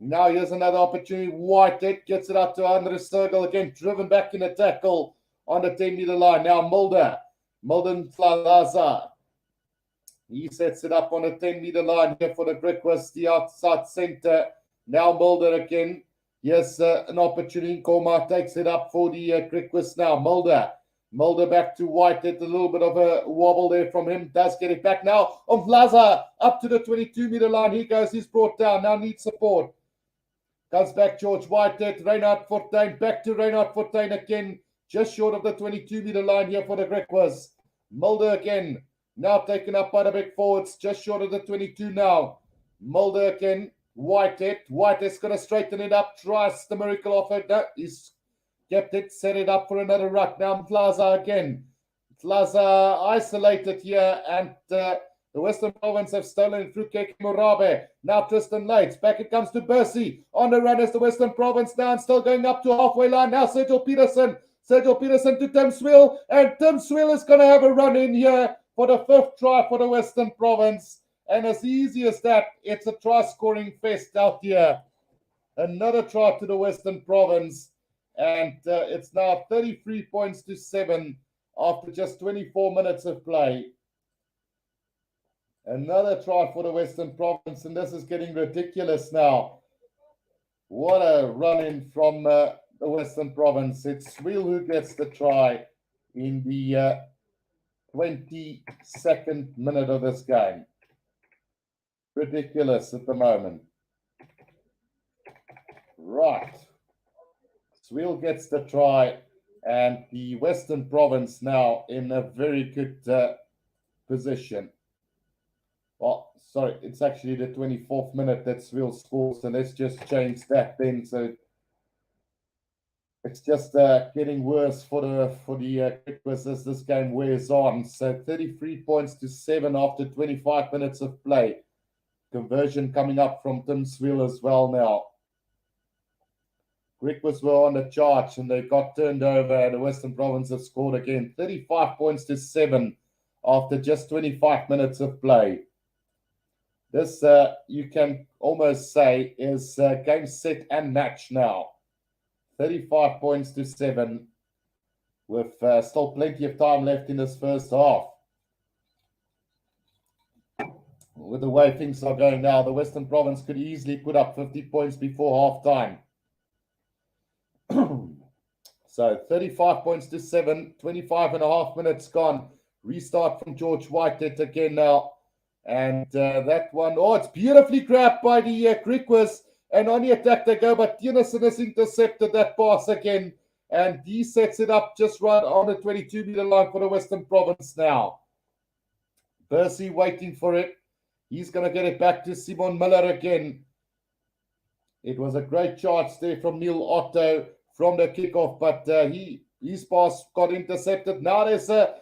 Now here's another opportunity. Whitehead gets it up to under his circle again, driven back in a tackle on the 10-meter line. Now Mulder Tlamlaza. He sets it up on the 10-meter line here for the Griquas, the outside center. Now Mulder again. Yes, an opportunity. Koma takes it up for the Griquas now. Mulder back to Whitehead. A little bit of a wobble there from him. Does get it back now. On Vlaza up to the 22-meter line. He goes. He's brought down. Now needs support. Comes back George Whitehead. Reinhard Fortuin. Back to Reinhard Fortuin again. Just short of the 22-meter line here for the Griquas. Mulder again. Now taken up by the big forwards. Just short of the 22 now. Mulder again. Whitehead's going to straighten it up. Tries the miracle offer. No, he's kept it. Set it up for another ruck. Now Plaza again. Plaza isolated here. And the Western Province have stolen it through Keke Murabe. Now Tristan Lates. Back it comes to Percy. On the run is the Western Province now and still going up to halfway line. Now Sergio Peterson to Tim Swill. And Tim Swill is going to have a run in here for the 5th try for the Western Province. And as easy as that, it's a try-scoring fest out here. Another try to the Western Province. And it's now 33 points to 7 after just 24 minutes of play. Another try for the Western Province, and this is getting ridiculous now. What a run-in from the Western Province. It's Swill who gets the try in the 22nd minute of this game. Ridiculous at the moment. Right. Sweel gets the try, and the Western Province now in a very good position. Well, sorry, it's actually the 24th minute that Sweel scores, so let's just change that then. So it's just getting worse for the Griquas as this game wears on. So 33 points to 7 after 25 minutes of play. Conversion coming up from Tim Sweel as well now. Griquas were on the charge and they got turned over, and the Western Province have scored again. 35 points to 7 after just 25 minutes of play. This, you can almost say, is game, set, and match now. 35 points to 7 with still plenty of time left in this first half. With the way things are going now, the Western Province could easily put up 50 points before half-time. So 35 points to 7, 25 and a half minutes gone. Restart from George Whitehead again now. And that one, oh, it's beautifully grabbed by the Griquas. And on the attack they go, but Tennyson has intercepted that pass again. And he sets it up just right on the 22-meter line for the Western Province now. Percy waiting for it. He's going to get it back to Simon Miller again. It was a great charge there from Neil Otto from the kickoff, but his pass got intercepted. Now there's a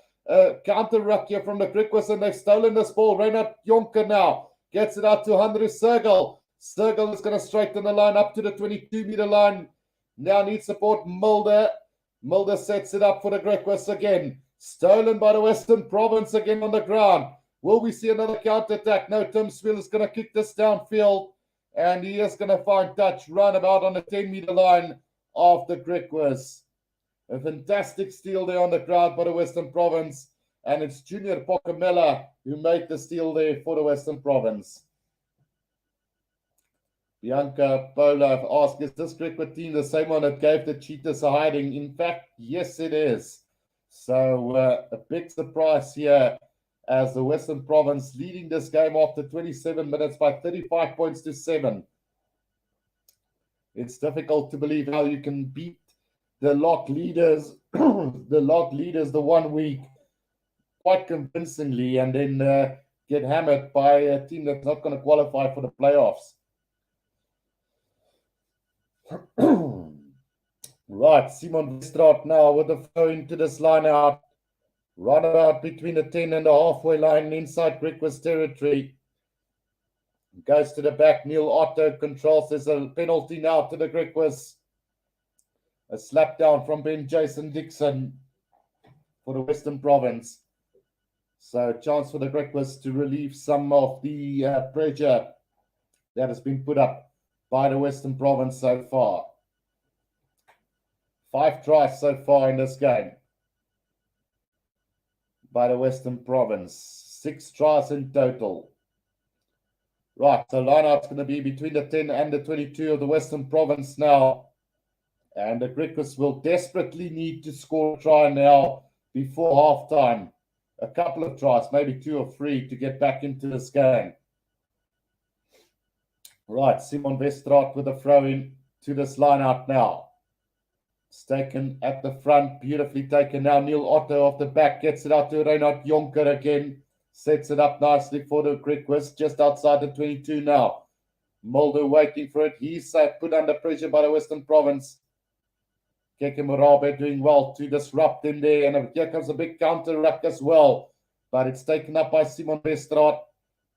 counter ruck here from the Griquas, and they've stolen this ball. Reinhard Jonker now gets it out to Andrew Sergel. Sergel is going to straighten the line up to the 22-meter line. Now needs support Mulder. Mulder sets it up for the Griquas again. Stolen by the Western Province again on the ground. Will we see another counter-attack? No, Tim Sweel is going to kick this downfield, and he is going to find touch roundabout on the 10-meter line of the Griquas. A fantastic steal there on the ground by the Western Province, and it's Junior Pocamella who made the steal there for the Western Province. Bianca Pola asked, is this Griquas team the same one that gave the Cheetahs a hiding? In fact, yes, it is. So a big surprise here as the Western Province leading this game after 27 minutes by 35 points to 7. It's difficult to believe how you can beat the lot leaders, the 1 week quite convincingly, and then get hammered by a team that's not going to qualify for the playoffs. Right, Simon Westraat now with the throw into this line out. Run about between the 10 and the halfway line inside Griquas territory. Goes to the back. Neil Otto controls. There's a penalty now to the Griquas. A slap down from Ben Jason Dixon for the Western Province. So a chance for the Griquas to relieve some of the pressure that has been put up by the Western Province so far. 5 tries so far in this game by the Western Province. 6 tries in total. Right, so lineout's going to be between the 10 and the 22 of the Western Province now. And the Griquas will desperately need to score a try now before halftime. A couple of tries, maybe 2 or 3 to get back into this game. Right, Simon Westraat with a throw in to this lineout now. It's taken at the front, beautifully taken now. Neil Otto off the back, gets it out to Reinhard Jonker again. Sets it up nicely for the Griquas, just outside the 22 now. Mulder waiting for it. He's put under pressure by the Western Province. Keke Murabe doing well to disrupt in there. And here comes a big counter ruck as well. But it's taken up by Simon Westraat.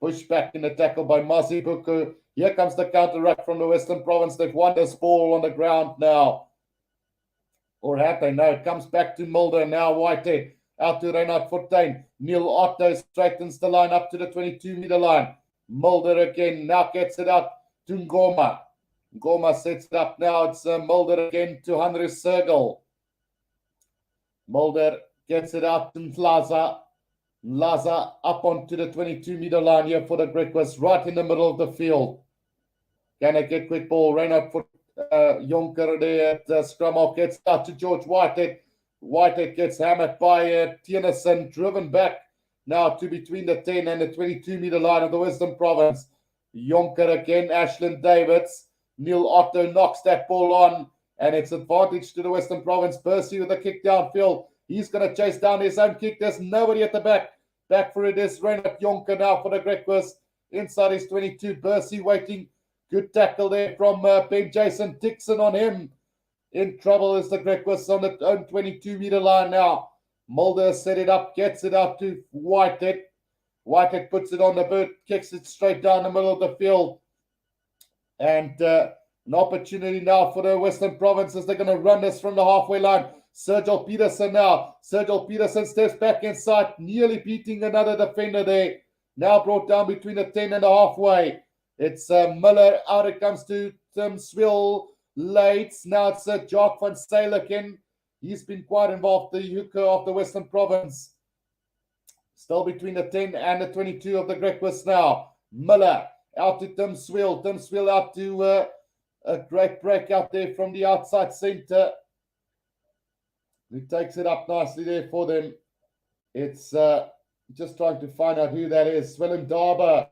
Pushed back in the tackle by Mazi Buku. Here comes the counter ruck from the Western Province. They've won this ball on the ground now. Or have they? No, it comes back to Mulder now. Whitehead out to Reinhard Fortuin. Neil Otto straightens the line up to the 22-meter line. Mulder again now gets it out to Ngoma. Ngoma sets it up now. It's Mulder again to Henry Sergel. Mulder gets it out to Nlaza. Nlaza up onto the 22-meter line here for the Griquas, right in the middle of the field. Can I get quick ball? Reinhard Fortuin. Jonker there at scrum off, gets out to George Whitehead. Whitehead gets hammered by Tennyson, driven back now to between the 10 and the 22-meter line of the Western Province. Jonker again, Ashland Davids. Neil Otto knocks that ball on, and it's advantage to the Western Province. Percy with a kick downfield. He's going to chase down his own kick. There's nobody at the back. Back for it is Reinhard Jonker now for the Griquas. Inside his 22. Percy waiting. Good tackle there from Ben Jason Dixon on him. In trouble is the Griquas on the own 22-meter line now. Mulder set it up, gets it out to Whitehead. Whitehead puts it on the boot, kicks it straight down the middle of the field. And an opportunity now for the Western Province as they're going to run this from the halfway line. Sergio Peterson now. Sergio Peterson steps back inside, nearly beating another defender there. Now brought down between the 10 and the halfway. It's Miller. Out it comes to Tim Swill. Lates. Now it's Jock van Seylerken. He's been quite involved, the hooker of the Western Province. Still between the 10 and the 22 of the Griquas now. Miller out to Tim Swill. Tim Swill out to a great break out there from the outside centre. He takes it up nicely there for them. It's just trying to find out who that is. Willem Darber.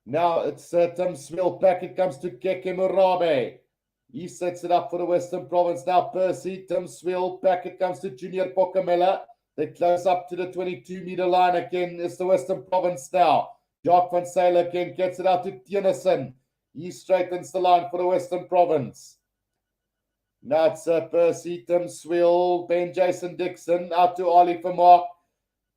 Now it's Tim Swill back. It comes to Keke Murabe. He sets it up for the Western Province. Now Percy, Tim Swill. Back it comes to Junior Pokamela. They close up to the 22-meter line again. It's the Western Province now. Jock van Seylerken gets it out to Tennyson. He straightens the line for the Western Province. Now it's Percy, Tim Swill, Ben Jason Dixon out to Ollie Vermaak.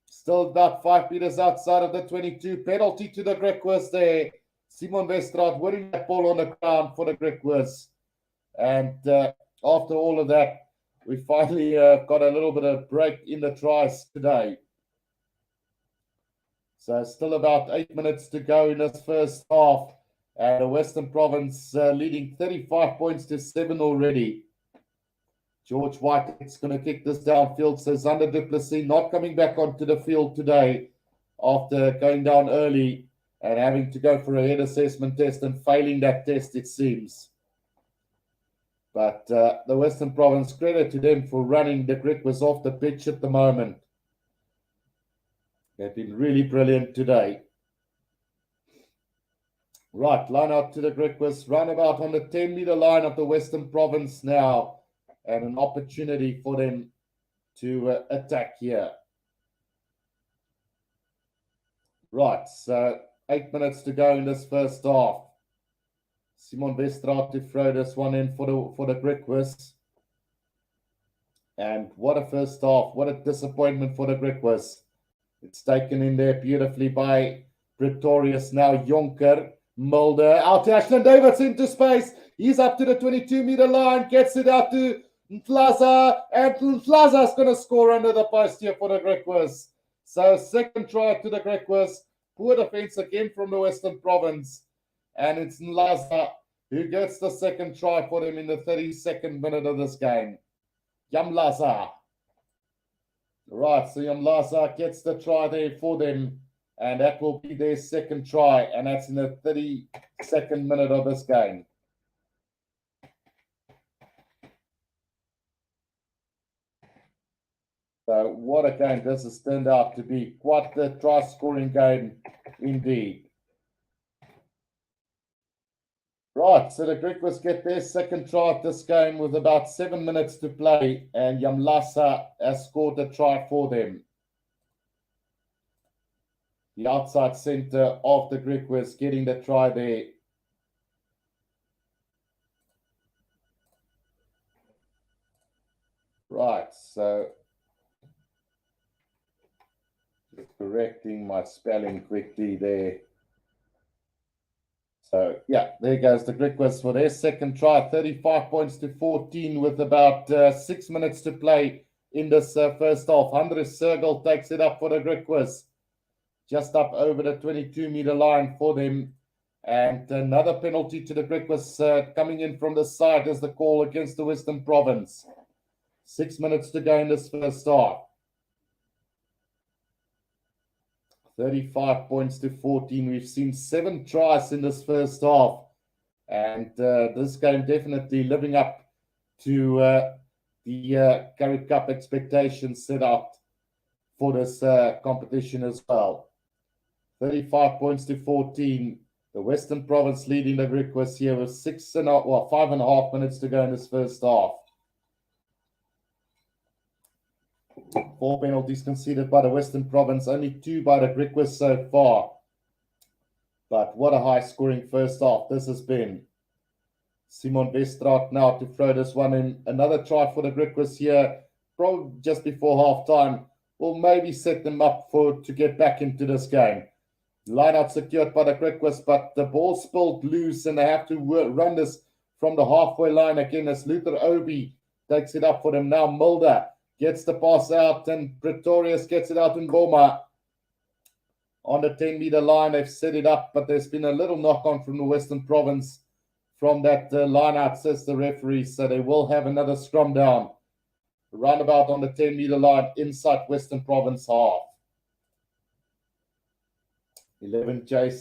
Still about 5 meters outside of the 22. Penalty to the Griquas there. Simon Westraat winning that ball on the ground for the Griquas. And after all of that, we finally got a little bit of break in the tries today. So still about 8 minutes to go in this first half. And the Western Province leading 35 points to 7 already. George Whitehead's going to kick this downfield. So Zander du Plessis not coming back onto the field today after going down early and having to go for a head assessment test and failing that test, it seems. But the Western Province, credit to them for running the Griquas off the pitch at the moment. They've been really brilliant today. Right, line out to the Griquas, roundabout on the 10-meter line of the Western Province now. And an opportunity for them to attack here. Right, so 8 minutes to go in this first half. Simon Westraat to throw this one in for the Griquas. And what a first half. What a disappointment for the Griquas. It's taken in there beautifully by Pretorius. Now Jonker, Mulder, out to Ashland Davids into space. He's up to the 22-meter line, gets it out to Mplaza, and Mplaza's going to score under the post here for the Griquas. So second try to the Griquas. Poor defense again from the Western Province. And it's Mlaza who gets the second try for them in the 32nd minute of this game. Yamlaza. Right, so Yamlaza gets the try there for them. And that will be their second try. And that's in the 32nd minute of this game. So what a game this has turned out to be. Quite the try-scoring game indeed. Right, so the Griquas get their second try at this game with about 7 minutes to play, and Yamlasa has scored a try for them. The outside centre of the Griquas getting the try there. Right, so just correcting my spelling quickly there. So, yeah, there goes the Griquas for their second try, 35 points to 14 with about 6 minutes to play in this first half. Andres Sergel takes it up for the Griquas, just up over the 22-meter line for them. And another penalty to the Griquas coming in from the side as the call against the Western Province. 6 minutes to go in this first half. 35 points to 14. We've seen 7 tries in this first half. And this game definitely living up to the Currie Cup expectations set out for this competition as well. 35 points to 14. The Western Province leading the Griquas here with 5.5 minutes to go in this first half. 4 penalties conceded by the Western Province, only 2 by the Griquas so far. But what a high-scoring first half this has been. Simon Westraat now to throw this one in. Another try for the Griquas here, probably just before half-time. Will maybe set them up to get back into this game. Line out secured by the Griquas, but the ball spilled loose and they have to run this from the halfway line again as Luther Obi takes it up for them. Now Mulder gets the pass out and Pretorius gets it out in Goma. On the 10-meter line, they've set it up, but there's been a little knock-on from the Western Province from that line out, says the referee, so they will have another scrum down. Roundabout on the 10-meter line inside Western Province half. 11J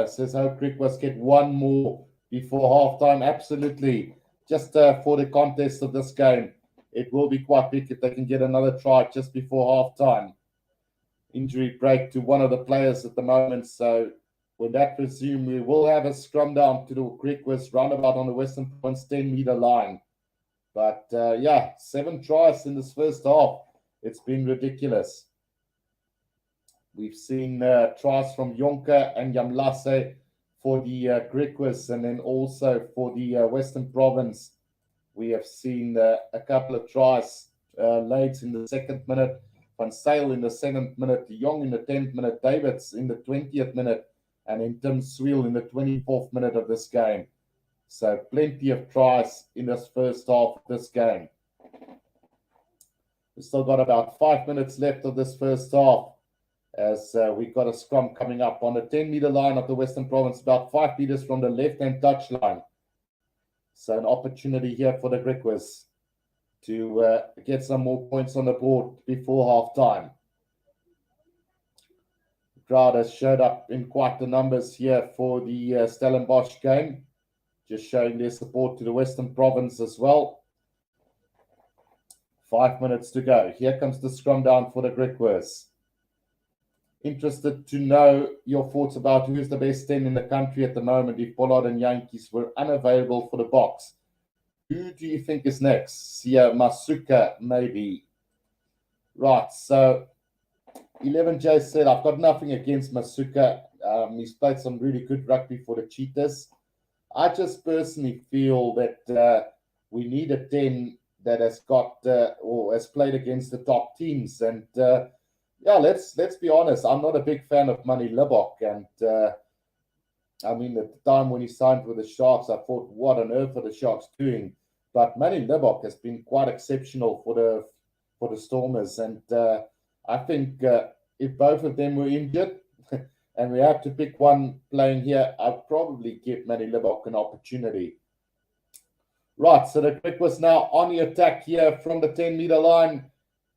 says Hope Griquas get one more before halftime. Absolutely. Just for the contest of this game, it will be quite big if they can get another try just before halftime. Injury break to one of the players at the moment, so when that resumes, we will have a scrum down to the Griquas roundabout on the Western Province 10-meter line. But 7 tries in this first half. It's been ridiculous. We've seen tries from Jonker and Yamlase for the Griquas, and then also for the Western Province. We have seen a couple of tries. Lades in the 2nd minute, Van Sale in the 7th minute, De Jong in the 10th minute, Davids in the 20th minute, and then Tim Sweel in the 24th minute of this game. So plenty of tries in this first half of this game. We've still got about 5 minutes left of this first half as we've got a scrum coming up on the 10-meter line of the Western Province, about 5 meters from the left-hand touch line. So an opportunity here for the Griquas to get some more points on the board before halftime. The crowd has showed up in quite the numbers here for the Stellenbosch game, just showing their support to the Western Province as well. 5 minutes to go. Here comes the scrum down for the Griquas. Interested to know your thoughts about who's the best 10 in the country at the moment if Pollard and Yankees were unavailable for the box. Who do you think is next? Sia Masuka, maybe. Right, so 11J said, I've got nothing against Masuka. He's played some really good rugby for the Cheetahs. I just personally feel that we need a 10 that has got or has played against the top teams. And let's be honest, I'm not a big fan of Manny Libbok. And at the time when he signed with the Sharks, I thought, what on earth are the Sharks doing? But Manny Libbok has been quite exceptional for the Stormers. And I think if both of them were injured and we had to pick one playing here, I'd probably give Manny Libbok an opportunity. Right, so the Griquas now on the attack here from the 10-meter line.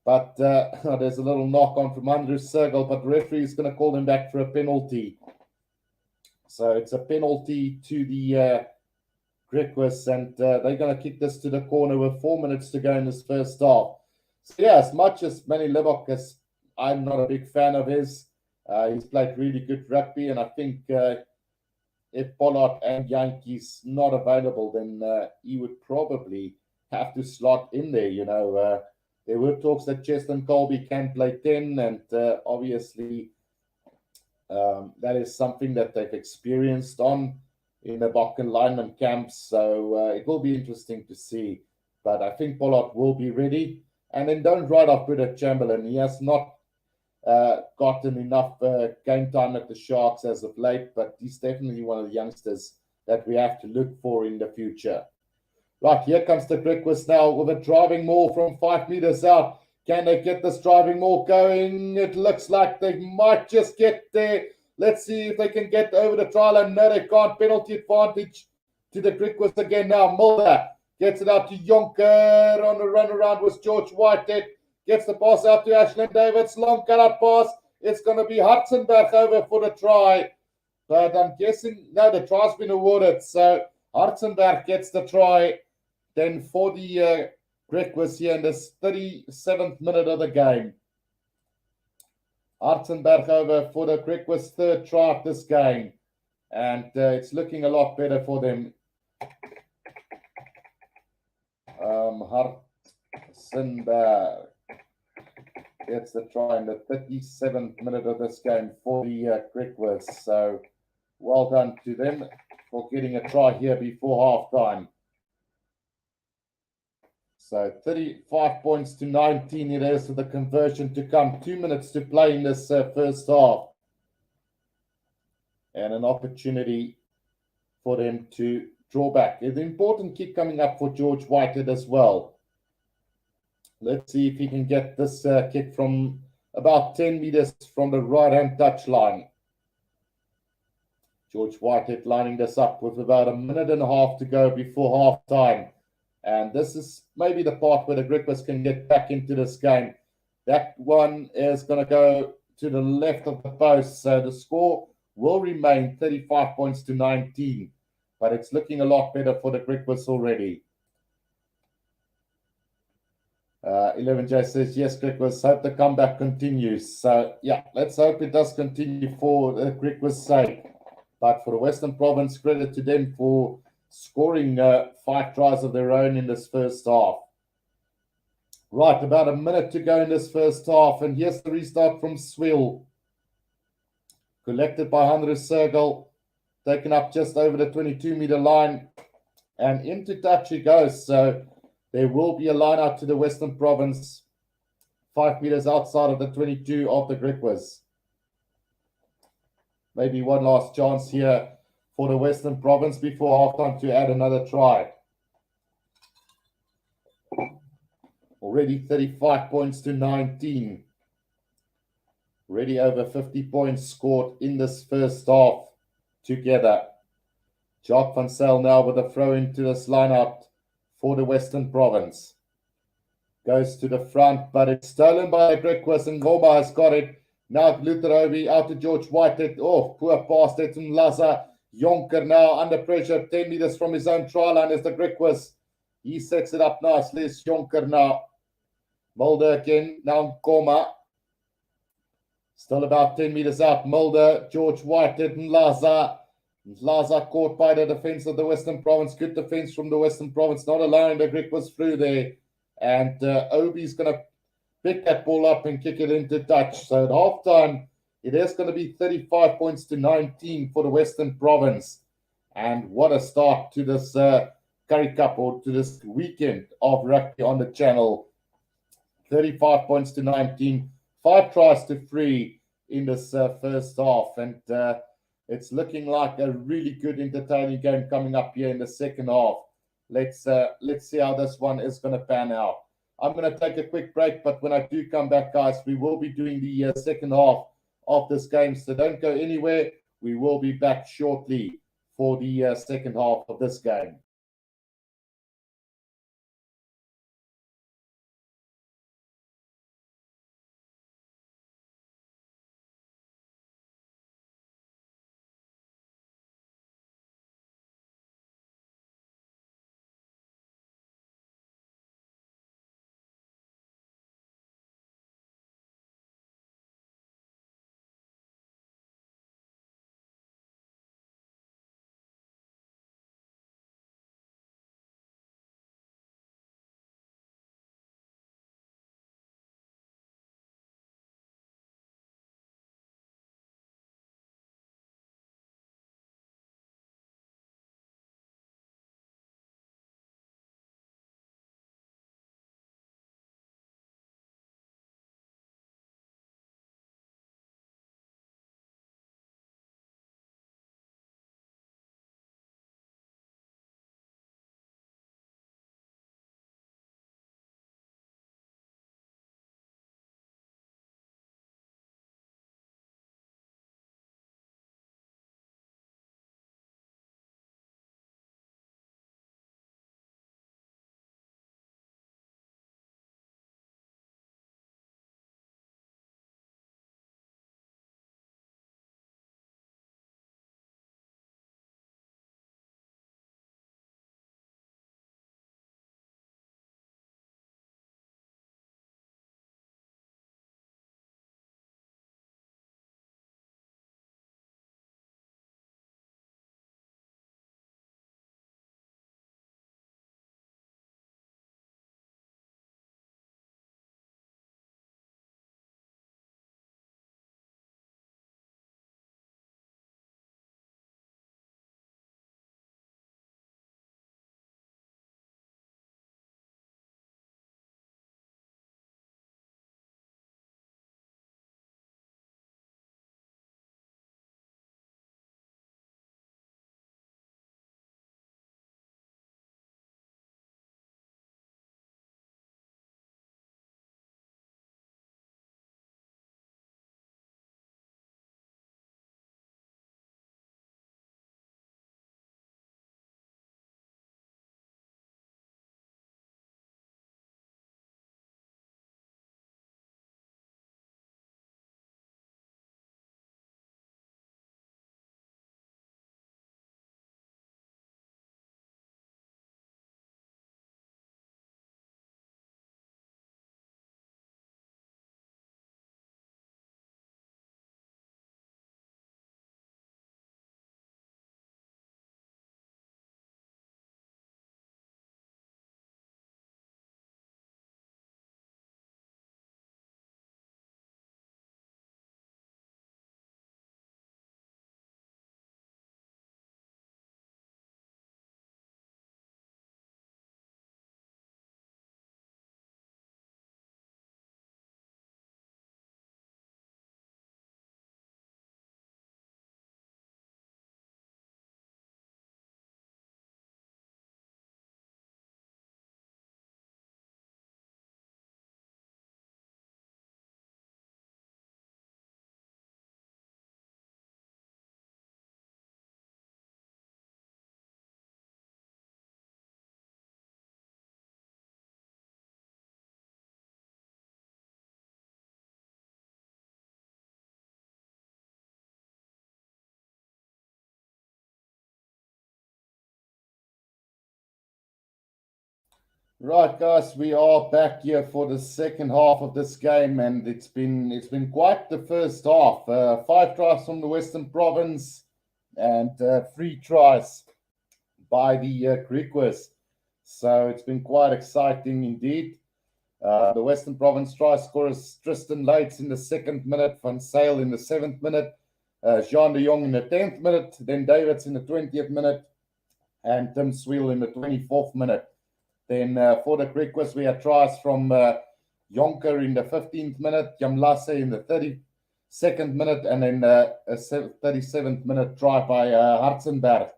But there's a little knock on from Andrew Sergel, but the referee is going to call him back for a penalty. So it's a penalty to the Griquas, and they're going to kick this to the corner with 4 minutes to go in this first half. So as much as Manny Libbok is, I'm not a big fan of his. He's played really good rugby, and I think if Pollard and Yankees not available, then he would probably have to slot in there. There were talks that Cheston Colby can play 10, and obviously that is something that they've experienced on in the Bakken lineman camps. So it will be interesting to see. But I think Pollard will be ready. And then don't write off Bridget Chamberlain. He has not gotten enough game time at the Sharks as of late, but he's definitely one of the youngsters that we have to look for in the future. Right, here comes the Griquas now with a driving maul from 5 meters out. Can they get this driving maul going? It looks like they might just get there. Let's see if they can get over the try line. No, they can't. Penalty advantage to the Griquas again now. Mulder gets it out to Jonker on the run around with George Whitehead. Gets the pass out to Ashland Davids. Long cut-out pass. It's going to be Hartzenberg over for the try. But I'm guessing, no, the try's been awarded. So Hartzenberg gets the try. Then for the Griquas here in this 37th minute of the game. Hartzenberg over for the Griquas' third try of this game. and it's looking a lot better for them. Hartsenberg gets the try in the 37th minute of this game for the Griquas. So well done to them for getting a try here before halftime. So 35 points to 19 it is for the conversion to come. 2 minutes to play in this first half. And an opportunity for them to draw back. An important kick coming up for George Whitehead as well. Let's see if he can get this kick from about 10 meters from the right-hand touchline. George Whitehead lining this up with about a minute and a half to go before half-time. And this is maybe the part where the Griquas can get back into this game. That one is going to go to the left of the post. So the score will remain 35 points to 19. But it's looking a lot better for the Griquas already. 11J says, yes, Griquas, hope the comeback continues. So, yeah, let's hope it does continue for the Griquas' sake. But for the Western Province, credit to them for scoring 5 tries of their own in this first half. Right, about a minute to go in this first half. And here's the restart from Swill. Collected by Henry Sergel. Taken up just over the 22-meter line. And into touch he goes. So there will be a line out to the Western Province. 5 meters outside of the 22 of the Griquas. Maybe one last chance here for the Western Province before halftime to add another try. Already 35 points to 19. Already over 50 points scored in this first half together. Jacques van Zyl now with a throw into this lineup for the Western Province. Goes to the front, but it's stolen by the Griquas, and Ngoma has got it. Now Luther Obi out to George Whitehead. Oh, poor pass there to Laza. Jonker now under pressure, 10 meters from his own try line is the Griquas. He sets it up nicely. It's Jonker now. Mulder again. Now Ngoma. Still about 10 meters out. Mulder, George Whitehead, and Laza. Laza caught by the defense of the Western Province. Good defense from the Western Province. Not allowing the Griquas through there. And Obi's going to pick that ball up and kick it into touch. So at halftime, it is going to be 35 points to 19 for the Western Province. And what a start to this Currie Cup, or to this weekend of rugby on the channel. 35 points to 19. 5 tries to 3 in this first half. And it's looking like a really good, entertaining game coming up here in the second half. Let's see how this one is going to pan out. I'm going to take a quick break, but when I do come back, guys, we will be doing the second half of this game. So don't go anywhere. We will be back shortly for the second half of this game. Right, guys, we are back here for the second half of this game, and it's been quite the first half. 5 tries from the Western Province, and 3 tries by the Griquas. So it's been quite exciting indeed. The Western Province try scorers Tristan Leitz in the 2nd minute, Van Sale in the 7th minute, Jean de Jong in the 10th minute, then Davids in the 20th minute, and Tim Swiel in the 24th minute. Then for the Griquas, we had tries from Jonker in the 15th minute, Jamlase in the 32nd minute, and then a 37th minute try by Hartzenberg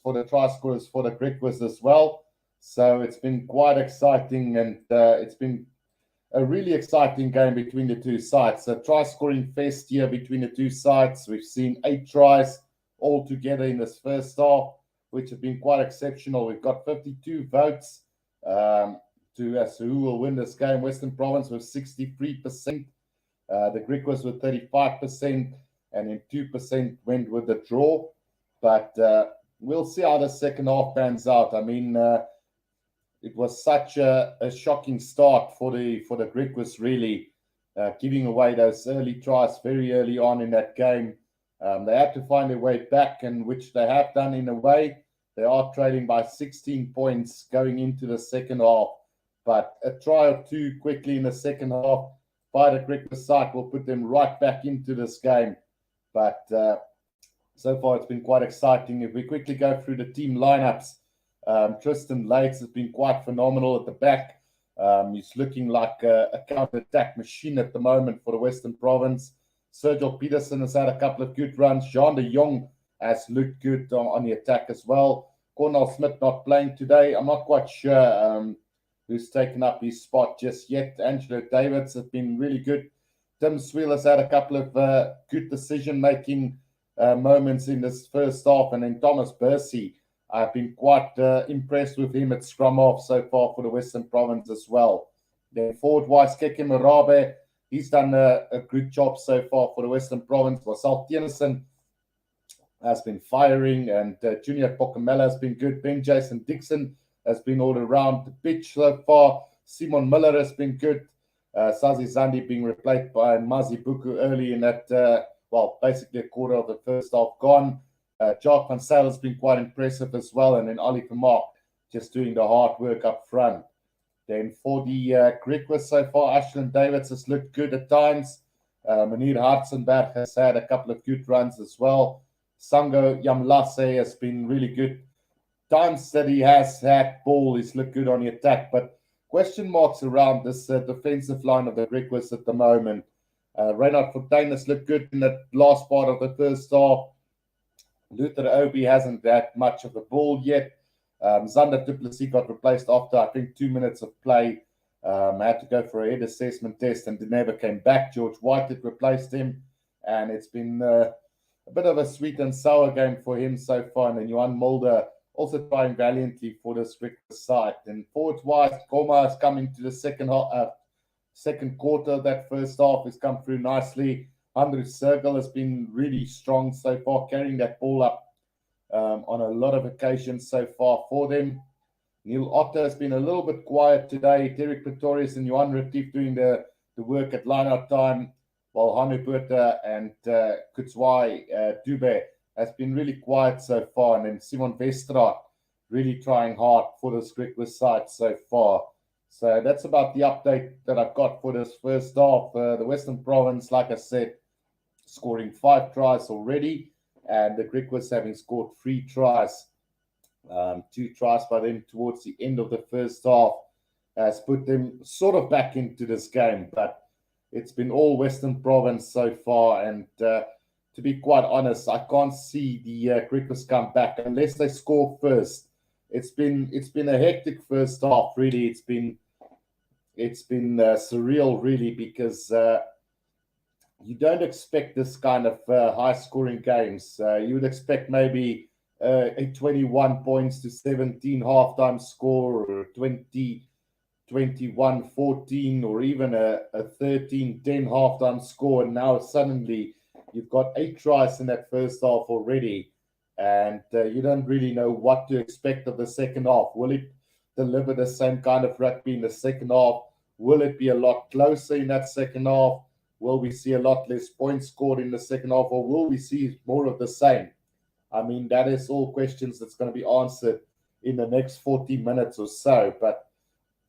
for the try scorers for the Griquas as well. So it's been quite exciting, and it's been a really exciting game between the two sides. A try scoring fest here between the two sides. We've seen 8 tries all together in this first half, which have been quite exceptional. We've got 52 votes as to who will win this game. Western Province with 63%, the Griquas with 35%, and then 2% went with the draw. But we'll see how the second half pans out. I mean, it was such a shocking start for the Griquas, really, giving away those early tries very early on in that game. They had to find their way back, and which they have done in a way. They are trailing by 16 points going into the second half. But a try or two quickly in the second half by the Griquas side will put them right back into this game. But so far, it's been quite exciting. If we quickly go through the team lineups, Tristan Leitz has been quite phenomenal at the back. He's looking like a counter-attack machine at the moment for the Western Province. Sergio Peterson has had a couple of good runs. Jean de Jong has looked good on the attack as well. Cornel Smith not playing today. I'm not quite sure who's taken up his spot just yet. Angelo Davids has been really good. Tim Swiel has had a couple of good decision-making moments in this first half. And then Thomas Bursey, I've been quite impressed with him at scrum half so far for the Western Province as well. Then forward-wise, Keke Marabe, he's done a good job so far for the Western Province. Marcel Tennyson has been firing, and Junior Pokamela has been good. Ben Jason Dixon has been all around the pitch so far. Simon Miller has been good. Sazi Zandi being replaced by Mazi Buku early in that, basically a quarter of the first half gone. Jacques Van Sale has been quite impressive as well, and then Ali Kamak just doing the hard work up front. Then for the Griquas so far, Ashland Davids has looked good at times. Munir Hartzenberg has had a couple of good runs as well. Sango Yamlase has been really good. Times that he has had ball, he's looked good on the attack, but question marks around this defensive line of the Griquas at the moment. Reinhard Fontaine has looked good in the last part of the first half. Luther Obi hasn't had much of the ball yet. Zander Duplessis got replaced after, I think, 2 minutes of play. Had to go for a head assessment test and never came back. George Whitehead replaced him, and it's been a bit of a sweet and sour game for him so far. And Johan Mulder also trying valiantly for this Griquas side. And forward-wise, Goma has come into the second quarter. That first half has come through nicely. Andrew Sergel has been really strong so far, carrying that ball up on a lot of occasions so far for them. Neil Otter has been a little bit quiet today. Derek Pretorius and Johan Retief doing the work at line-out time, while Hanu Puerta and Kutzwai Dube has been really quiet so far. And then Simon Vestra really trying hard for the Griquas side so far. So that's about the update that I've got for this first half. The Western Province, like I said, scoring 5 tries already, and the Griquas having scored 3 tries. 2 tries by them towards the end of the first half has put them sort of back into this game, but it's been all Western Province so far, and to be quite honest, I can't see the Griquas come back unless they score first. It's been a hectic first half, really. It's been surreal, really, because you don't expect this kind of high-scoring games. You would expect maybe a 21 points to 17 halftime score, or 20, 21-14, or even a 13-10 halftime score. And now suddenly you've got 8 tries in that first half already, and you don't really know what to expect of the second half. Will it deliver the same kind of rugby in the second half? Will it be a lot closer in that second half? Will we see a lot less points scored in the second half, or will we see more of the same? I mean, that is all questions that's going to be answered in the next 40 minutes or so. But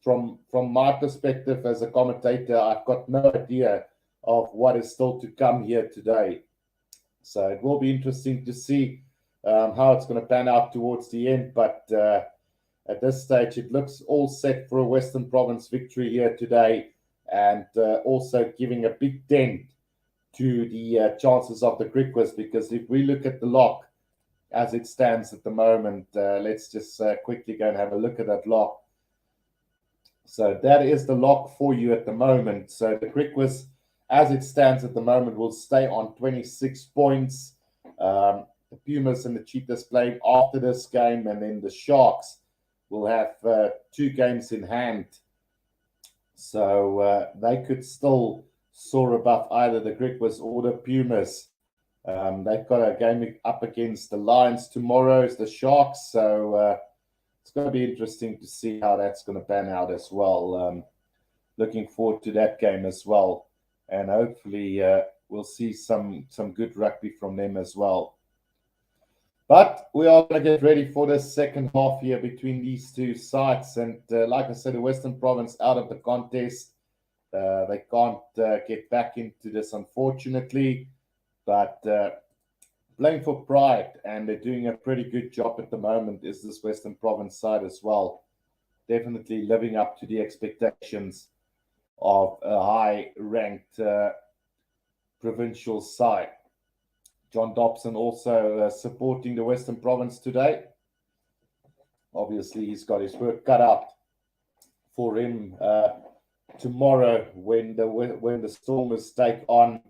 from my perspective as a commentator, I've got no idea of what is still to come here today. So it will be interesting to see how it's going to pan out towards the end. But at this stage, it looks all set for a Western Province victory here today, and also giving a big dent to the chances of the Griquas, because if we look at the lock as it stands at the moment, let's just quickly go and have a look at that lock. So that is the lock for you at the moment. So the Griquas, as it stands at the moment, will stay on 26 points. The Pumas and the Cheetahs playing after this game, and then the Sharks will have 2 games in hand. So they could still soar above either the Griquas or the Pumas. They've got a game up against the Lions tomorrow, it's the Sharks. So it's going to be interesting to see how that's going to pan out as well. Looking forward to that game as well. And hopefully we'll see some good rugby from them as well. But we are going to get ready for the second half here between these two sides. And like I said, the Western Province out of the contest. They can't get back into this, unfortunately. But playing for pride, and they're doing a pretty good job at the moment, is this Western Province side as well. Definitely living up to the expectations of a high-ranked provincial side. John Dobson also supporting the Western Province today. Obviously, he's got his work cut out for him tomorrow when the Stormers take on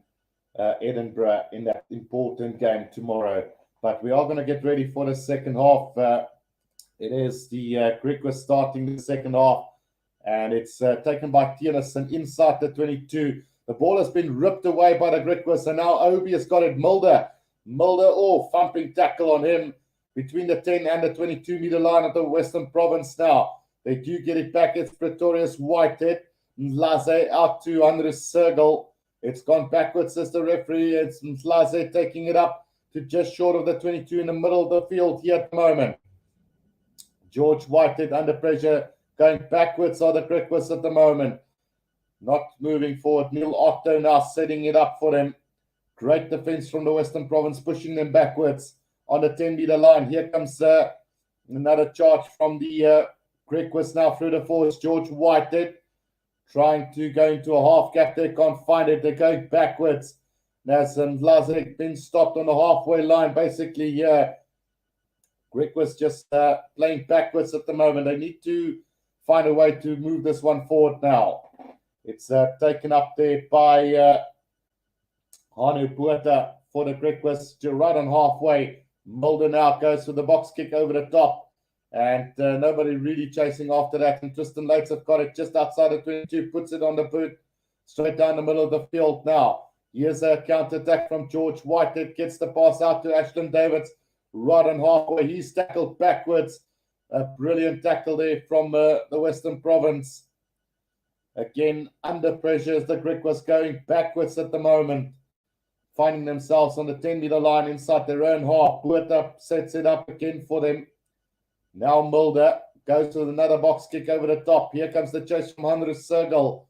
Edinburgh in that important game tomorrow. But we are going to get ready for the second half. It is the Griquas starting the second half, and it's taken by Tiernison inside the 22. The ball has been ripped away by the Griquas, and now Obi has got it. Mulder, thumping tackle on him between the 10 and the 22-meter line of the Western Province now. They do get it back. It's Pretorius Whitehead. Laze out to Andres Sergel. It's gone backwards as the referee. It's Laze taking it up to just short of the 22 in the middle of the field here at the moment. George Whitehead under pressure, going backwards are the Griquas at the moment. Not moving forward. Neil Otto now setting it up for them. Great defense from the Western Province, pushing them backwards on the 10-meter line. Here comes another charge from the Griquas now through the forwards. George Whitehead trying to go into a half gap. They can't find it. They're going backwards. Now some Lazarek been stopped on the halfway line. Basically, Griquas just playing backwards at the moment. They need to find a way to move this one forward now. It's taken up there by Hanu Puerta for the Griquas, right on halfway. Mulder now goes for the box kick over the top, and nobody really chasing after that. And Tristan Lates have got it just outside the 22, puts it on the boot, straight down the middle of the field now. Here's a counter-attack from George Whitehead, gets the pass out to Ashland Davids, right on halfway. He's tackled backwards. A brilliant tackle there from the Western Province. Again, under pressure as the Griquas going backwards at the moment, finding themselves on the 10-meter line inside their own half. Puerta sets it up again for them. Now Mulder goes with another box kick over the top. Here comes the chase from Andres Sergel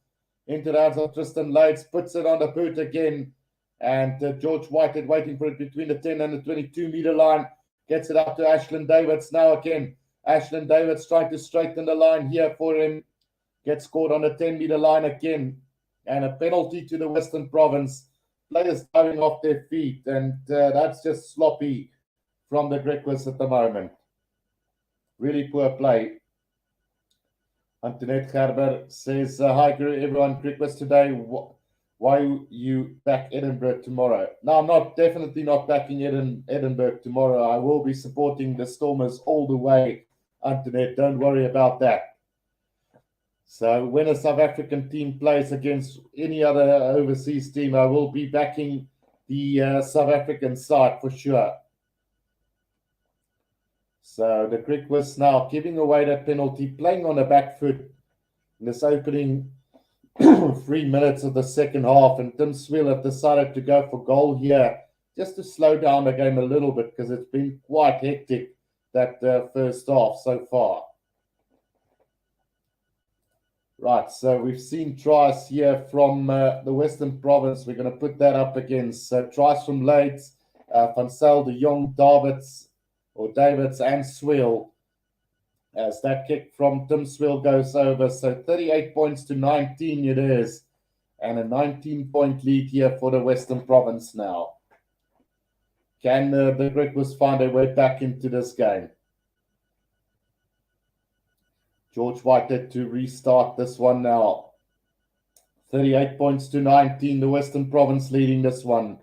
into the hands of Tristan Lates, puts it on the boot again. And George Whitehead waiting for it between the 10 and the 22-meter line. Gets it up to Ashland Davids now again. Ashland Davids trying to straighten the line here for him. Gets scored on the 10-meter line again. And a penalty to the Western Province. Players diving off their feet. And that's just sloppy from the Griquas at the moment. Really poor play. Antoinette Gerber says, hi, everyone. Griquas today. Why you back Edinburgh tomorrow? No, I'm definitely not backing Edinburgh tomorrow. I will be supporting the Stormers all the way, Antoinette. Don't worry about that. So when a South African team plays against any other overseas team, I will be backing the South African side for sure. So the Griquas now giving away that penalty, playing on the back foot in this opening 3 minutes of the second half, and Tim Swill have decided to go for goal here just to slow down the game a little bit because it's been quite hectic that first half so far. Right, so we've seen tries here from the Western Province. We're going to put that up against tries from Leeds, Van Zyl, de Jong, Davids, and Swill. As that kick from Tim Swill goes over. So 38 points to 19 it is. And a 19-point lead here for the Western Province now. Can the Griquas find their way back into this game? George Whitehead to restart this one now. 38 points to 19. The Western Province leading this one.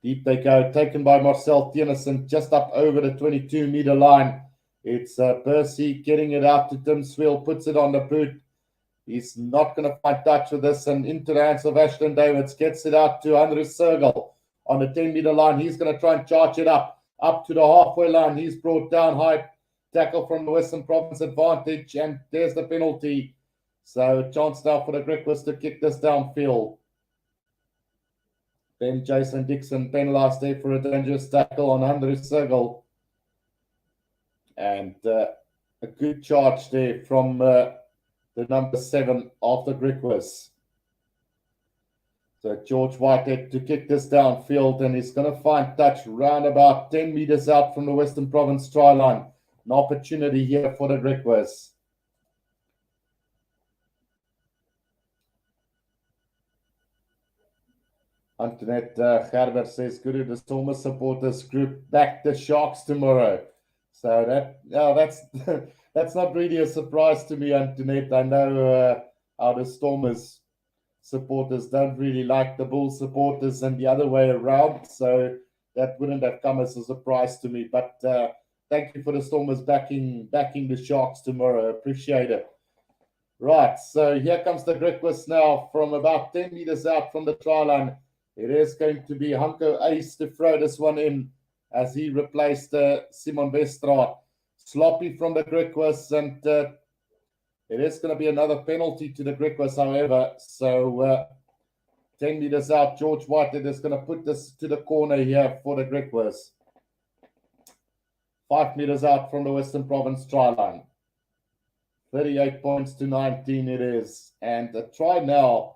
Deep they go. Taken by Marcel Tennyson just up over the 22-meter line. It's Percy getting it out to Tim Swill. Puts it on the boot. He's not going to find touch with this. And into the hands of Ashton Davids. Gets it out to Andres Sergel on the 10-meter line. He's going to try and charge it up to the halfway line. He's brought down high. Tackle from the Western Province advantage, and there's the penalty. So chance now for the Griquas to kick this downfield. Then Jason Dixon penalised there for a dangerous tackle on Andres Sergel. And a good charge there from the number 7 of the Griquas. So George Whitehead to kick this downfield, and he's going to find touch round about 10 meters out from the Western Province try line. An opportunity here for the Griquas. Antoinette Gerber says, Guru, the Stormers supporters group back the Sharks tomorrow. So that's not really a surprise to me, Antoinette. I know how the Stormers supporters don't really like the Bulls supporters and the other way around. So that wouldn't have come as a surprise to me. But thank you for the Stormers backing the Sharks tomorrow. Appreciate it. Right, so here comes the Griquas now from about 10 meters out from the try line. It is going to be Hanko Ace to throw this one in as he replaced Simon Westraat. Sloppy from the Griquas, and it is going to be another penalty to the Griquas, however. So 10 meters out, George Whitehead is going to put this to the corner here for the Griquas. 5 meters out from the Western Province try line. 38 points to 19 it is. And a try now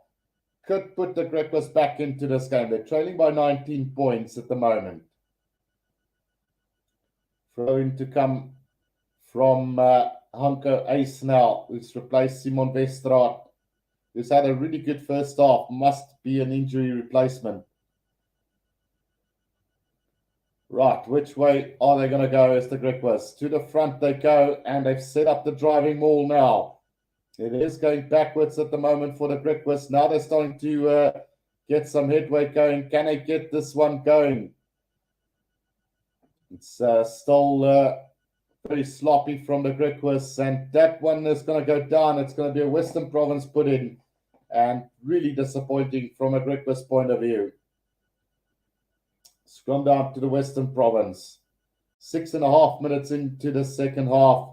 could put the Griquas back into this game. They're trailing by 19 points at the moment. Throw in to come from Hanko Ace now, who's replaced Simon Westraat, who's had a really good first half. Must be an injury replacement. Right, which way are they going to go as the Griquas? To the front they go, and they've set up the driving maul now. It is going backwards at the moment for the Griquas. Now they're starting to get some headway going. Can they get this one going? It's still very sloppy from the Griquas, and that one is going to go down. It's going to be a Western Province put in, and really disappointing from a Griquas point of view. Scrum down to the Western Province. 6.5 minutes into the second half.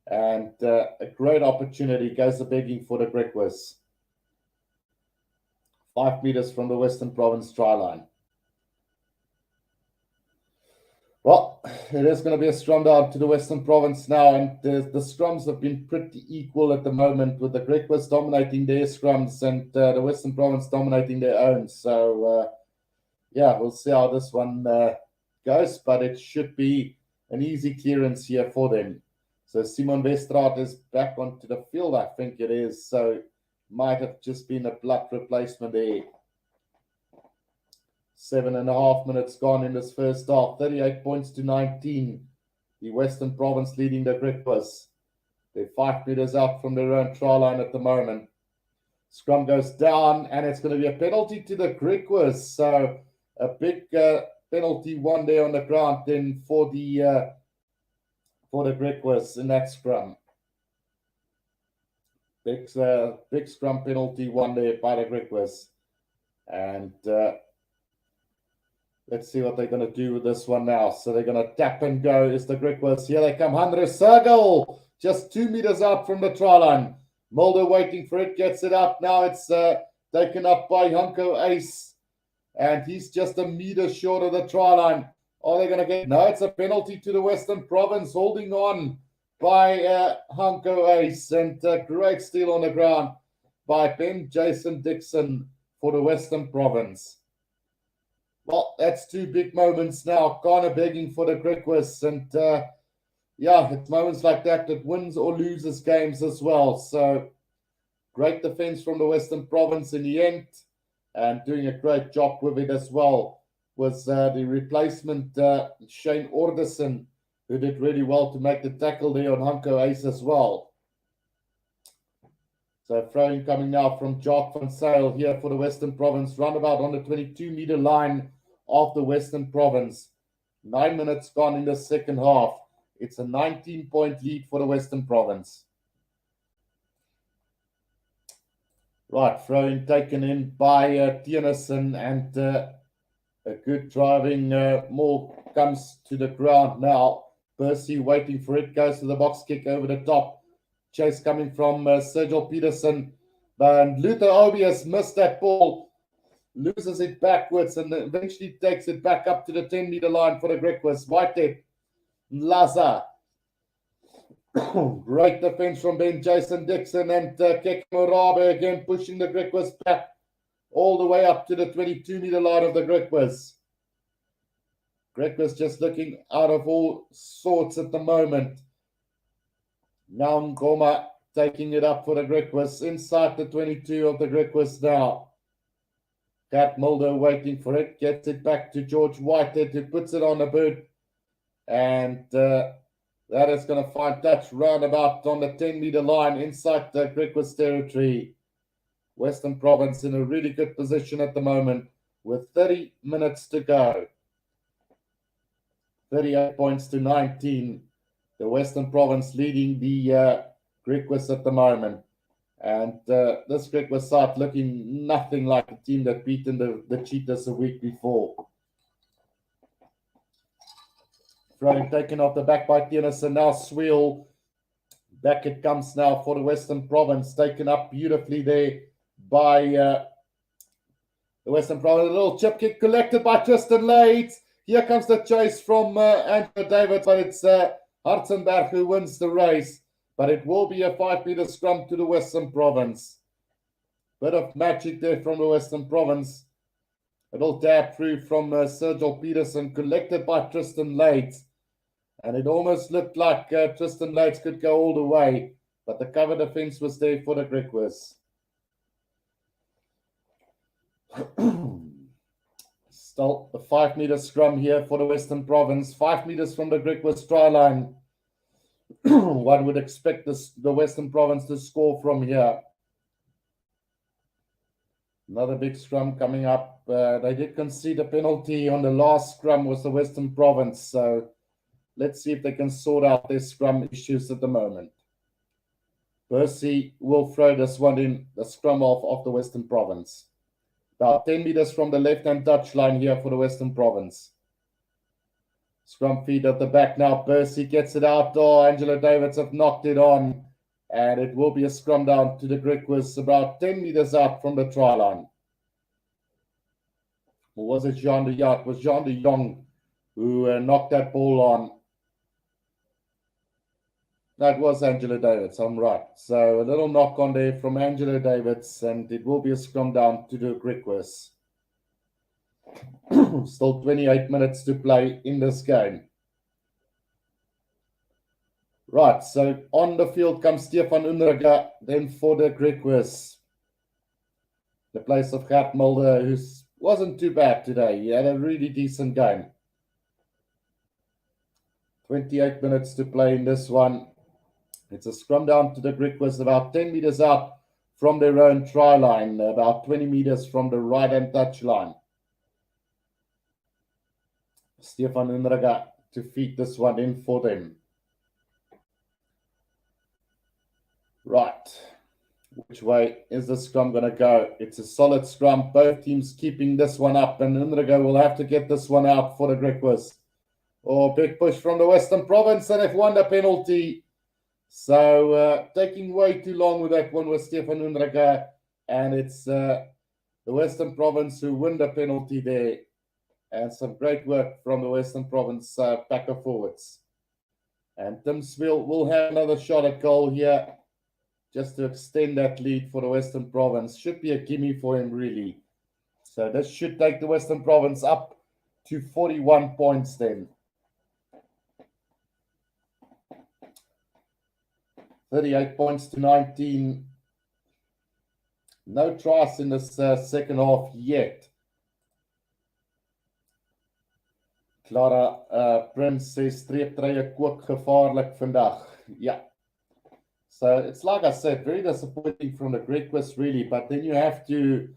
And a great opportunity goes a begging for the Griquas. 5 meters from the Western Province try line. Well, it is going to be a scrum down to the Western Province now, and the scrums have been pretty equal at the moment, with the Griquas dominating their scrums and the Western Province dominating their own. So, yeah, we'll see how this one goes, but it should be an easy clearance here for them. So Simon Westraat is back onto the field, I think it is. So might have just been a blood replacement there. 7.5 minutes gone in this first half. 38 points to 19. The Western Province leading the Griquas. They're 5 meters out from their own try line at the moment. Scrum goes down, and it's going to be a penalty to the Griquas. So a big penalty one there on the ground then for the Griquas in that scrum. Big scrum penalty one there by the Griquas. And Let's see what they're going to do with this one now. So they're going to tap and go. Is the Griquas. Here they come. Handre Circle. Just 2 meters out from the try line. Mulder waiting for it. Gets it up. Now it's taken up by Hanko Ace. And he's just a meter short of the try line. Are they going to get... No, it's a penalty to the Western Province. Holding on by Hanko Ace. And great steal on the ground by Ben Jason Dixon for the Western Province. Well, that's 2 big moments now. Kind of begging for the Griquas. And yeah, it's moments like that that wins or loses games as well. So great defense from the Western Province in the end. And doing a great job with it as well was the replacement, Shane Orderson, who did really well to make the tackle there on Hanko Ace as well. So throwing coming now from Jock van Sale here for the Western Province, roundabout on the 22-meter line of the Western Province. 9 minutes gone in the second half. It's a 19-point lead for the Western Province. Right, throwing taken in by Tiernison, and a good driving maul comes to the ground now. Percy waiting for it, goes to the box kick over the top. Chase coming from Sergio Peterson, and Luther Obius missed that ball, loses it backwards, and eventually takes it back up to the 10-meter line for the Griquas. Whitehead, Laza. Great defense from Ben Jason Dixon, and Keke Morabe again pushing the Griquas back all the way up to the 22-meter line of the Griquas. Griquas just looking out of all sorts at the moment. Now Ngoma taking it up for the Griquas inside the 22 of the Griquas now. Kat Mulder waiting for it, gets it back to George Whitehead, who puts it on the boot, and that is going to find touch roundabout on the 10-meter line inside the Griquas territory. Western Province in a really good position at the moment with 30 minutes to go. 38 points to 19. The Western Province leading the Griquas at the moment. And this Griquas side looking nothing like the team that beaten the Cheetahs a week before. Throwing taken off the back by Tiernison. Now Sweel. Back it comes now for the Western Province. Taken up beautifully there by the Western Province. A little chip kick collected by Tristan Leeds. Here comes the chase from Andrew David, but it's Hartzenberg who wins the race. But it will be a 5-meter scrum to the Western Province. Bit of magic there from the Western Province. A little dab through from Sergio Peterson, collected by Tristan Leeds. And it almost looked like Tristan Leeds could go all the way. But the cover defense was there for the Griquas. Still a 5-meter scrum here for the Western Province. 5 meters from the Griquas try line. One would expect the Western Province to score from here. Another big scrum coming up. They did concede a penalty on the last scrum, was the Western Province. So let's see if they can sort out their scrum issues at the moment. Percy will throw this one in, the scrum off of the Western Province. About 10 meters from the left-hand touchline here for the Western Province. Scrum feed at the back now. Percy gets it out. Oh, Angelo Davids have knocked it on. And it will be a scrum down to the Griquas about 10 meters out from the try line. Or was it Jean de Jong? It was Jean de Jong who knocked that ball on. That was Angelo Davids, I'm right. So a little knock on there from Angelo Davids, and it will be a scrum down to the Griquas. Still 28 minutes to play in this game. Right, so on the field comes Stefan Unrega, then for the Griquas. The place of Gert Mulder, who wasn't too bad today. He had a really decent game. 28 minutes to play in this one. It's a scrum down to the Griquas, about 10 meters out from their own try line, about 20 meters from the right-hand touch line. Stefan Unrega to feed this one in for them. Right. which way is the scrum going to go. It's a solid scrum. Both teams keeping this one up, and Unraga will have to get this one out for the Griquas. Big push from the Western Province, and they've won the penalty. So taking way too long with that one was Stefan Unraga, and it's the Western Province who win the penalty there. And some great work from the Western Province backer forwards. And Tim Swill will have another shot at goal here, just to extend that lead for the Western Province. Should be a gimme for him, really. So this should take the Western Province up to 41 points then. 38 points to 19. No tries in this second half yet. Clara Prince sê streeptrye kook gevaarlik vandag. Yeah. So it's like I said, very disappointing from the Griquas, really. But then you have to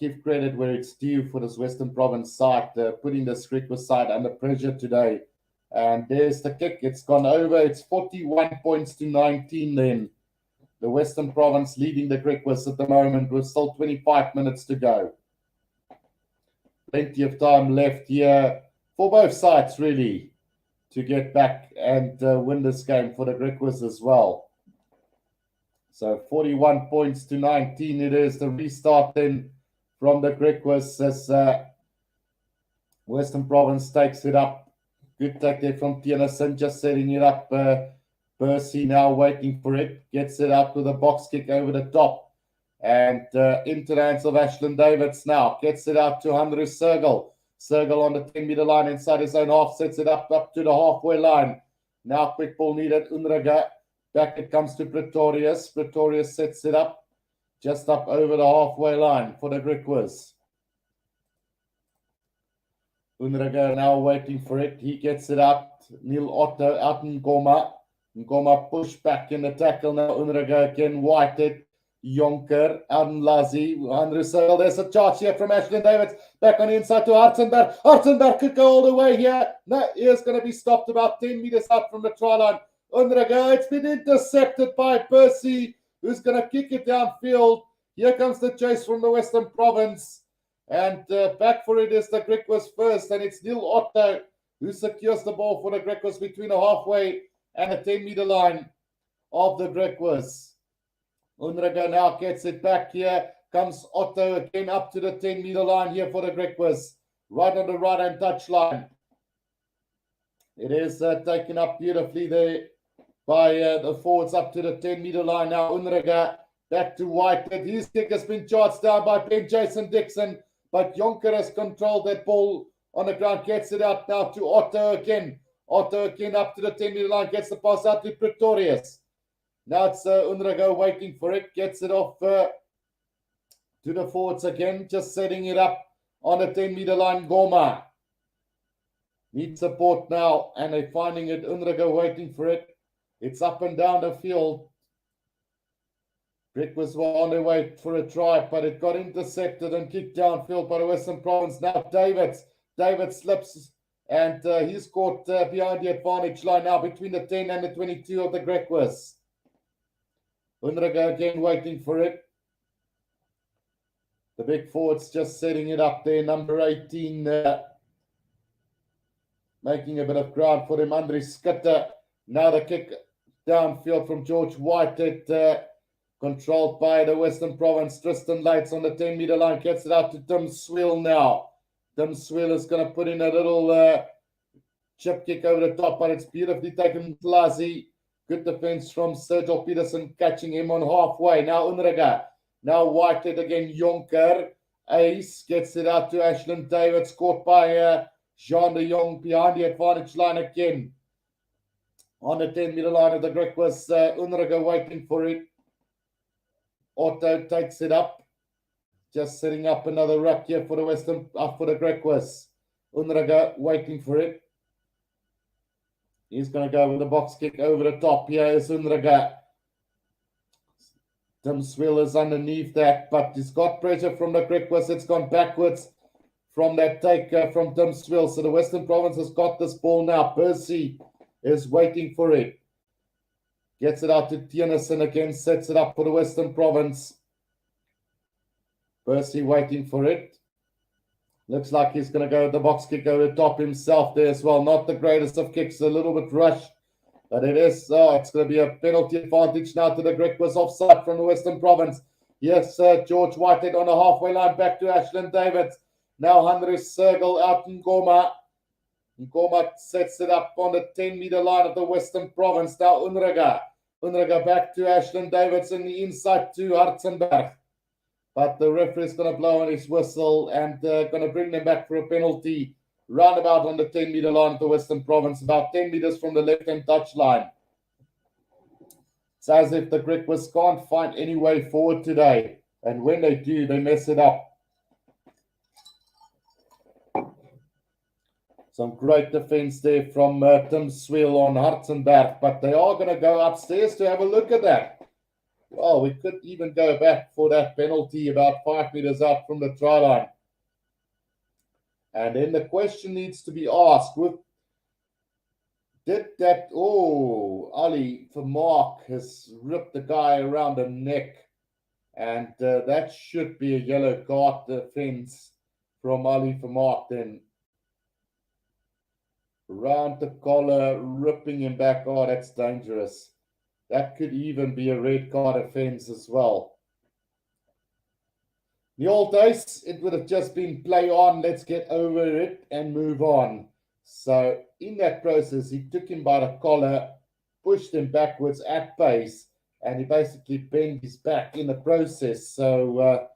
give credit where it's due for this Western Province side, putting this Griquas side under pressure today. And there's the kick. It's gone over. It's 41 points to 19 then. The Western Province leading the Griquas at the moment with still 25 minutes to go. Plenty of time left here for both sides, really, to get back and win this game for the Griquas as well. So 41 points to 19 it is. The restart then from the Griquas as Western Province takes it up. Good take there from Tienason, just setting it up. Percy now waiting for it. Gets it up with a box kick over the top. And into the hands of Ashland Davids now. Gets it out to Andrew Sergel. Sergel on the 10-meter line inside his own half. Sets it up to the halfway line. Now quick ball needed. Unraga. Back it comes to Pretorius. Pretorius sets it up. Just up over the halfway line for the Griquas. Unraga now waiting for it. He gets it up. Neil Otto out in Ngoma. Ngoma push back in the tackle now. Unraga again. Whited. Jonker, Aden Lazi, Andrew Searle. There's a charge here from Ashland Davids. Back on the inside to Hartzenberg. Hartzenberg could go all the way here. No, he is going to be stopped about 10 meters out from the try line. Unraga, it's been intercepted by Percy, who's going to kick it downfield. Here comes the chase from the Western Province. And back for it is the Griquas first. And it's Neil Otto who secures the ball for the Griquas between the halfway and the 10-meter line of the Griquas. Unraga now gets it back here. Comes Otto again up to the 10-meter line here for the Griquas. Right on the right-hand touchline. It is taken up beautifully there by the forwards up to the 10-meter line. Now Unraga back to Whitehead. His kick has been charged down by Ben Jason Dixon. But Jonker has controlled that ball on the ground. Gets it out now to Otto again. Otto again up to the 10-meter line. Gets the pass out to Pretorius. Now it's Unraga waiting for it. Gets it off to the forwards again. Just setting it up on the 10-meter line. Goma needs support now. And they're finding it. Unraga waiting for it. It's up and down the field. Griquas were on their way for a try, but it got intercepted and kicked downfield by the Western Province. Now David slips and he's caught behind the advantage line now between the 10 and the 22 of the Griquas. Unraga again waiting for it. The big forwards just setting it up there. Number 18 making a bit of ground for him. Andre Skutter. Now the kick downfield from George Whitehead. Controlled by the Western Province. Tristan Lights on the 10-meter line. Gets it out to Tim Swill now. Tim Swill is going to put in a little chip kick over the top, but it's beautifully taken. Lazi. Good defense from Sergio Peterson, catching him on halfway. Now Unraga. Now Whitehead again. Jonker. Ace gets it out to Ashland Davids. Caught by Jean de Jong behind the advantage line again. On the 10-meter line of the Griquas. Unraga waiting for it. Otto takes it up. Just setting up another ruck here for the for the Griquas. Unraga waiting for it. He's going to go with a box kick over the top. Here is Unraga. Tim Swill is underneath that, but he's got pressure from the Griquas. It's gone backwards from that take from Tim Swill. So the Western Province has got this ball now. Percy is waiting for it. Gets it out to Tienerson again, sets it up for the Western Province. Percy waiting for it. Looks like he's going to go with the box kick over the top himself there as well. Not the greatest of kicks, a little bit rushed. But it is, it's going to be a penalty advantage now to the Griquas offside from the Western Province. Yes, George Whitehead on the halfway line back to Ashland Davids. Now Henry Circle out in Ngoma. Ngoma sets it up on the 10-meter line of the Western Province. Now Unraga. Unraga back to Ashland Davids in the inside to Hartzenberg. But the referee is going to blow on his whistle and going to bring them back for a penalty roundabout on the 10-meter line of the Western Province, about 10 meters from the left-hand touch line. It's as if the Griquas can't find any way forward today. And when they do, they mess it up. Some great defense there from Tim Sweel on Hartzenberg. But they are going to go upstairs to have a look at that. Well, we could even go back for that penalty about 5 meters out from the try line. And then the question needs to be asked, Ali Vermaak has ripped the guy around the neck. And that should be a yellow card defense from Ali Vermaak then. Round the collar, ripping him back. Oh, that's dangerous. That could even be a red card offense as well. The old days, it would have just been play on, let's get over it and move on. So in that process, he took him by the collar, pushed him backwards at pace, and he basically bent his back in the process. So,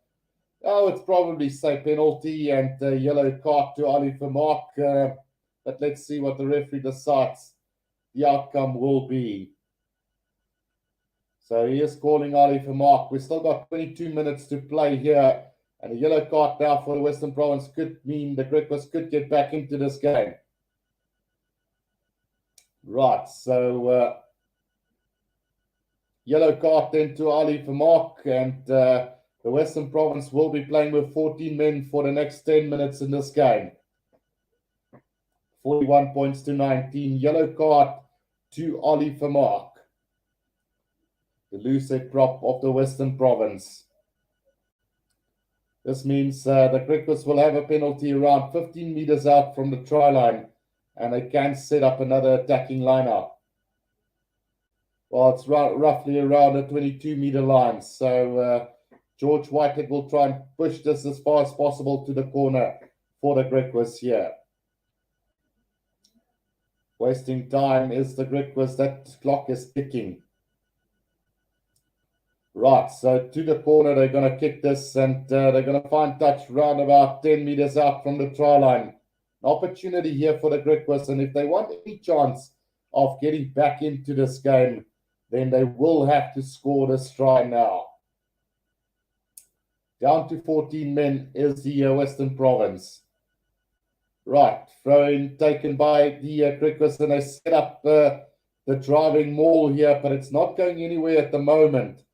it's probably say penalty and yellow card to Ali Vermaak. But let's see what the referee decides the outcome will be. So he is calling Ali Vermaak. We've still got 22 minutes to play here. And a yellow card now for the Western Province could mean the Griquas could get back into this game. Right, so yellow card then to Ali Vermaak. And the Western Province will be playing with 14 men for the next 10 minutes in this game. 41 points to 19. Yellow card to Ali Vermaak, the loose head prop of the Western Province. This means the Griquas will have a penalty around 15 meters out from the try line, and they can set up another attacking lineup. Well, it's roughly around a 22-meter line, so George Whitehead will try and push this as far as possible to the corner for the Griquas here. Wasting time is the Griquas. That clock is ticking. Right, so to the corner, they're going to kick this, and they're going to find touch round about 10 meters out from the try line. An opportunity here for the Griquas, and if they want any chance of getting back into this game, then they will have to score this try now. Down to 14 men is the Western Province. Right, throw-in taken by the Griquas, and they set up the driving maul here, but it's not going anywhere at the moment.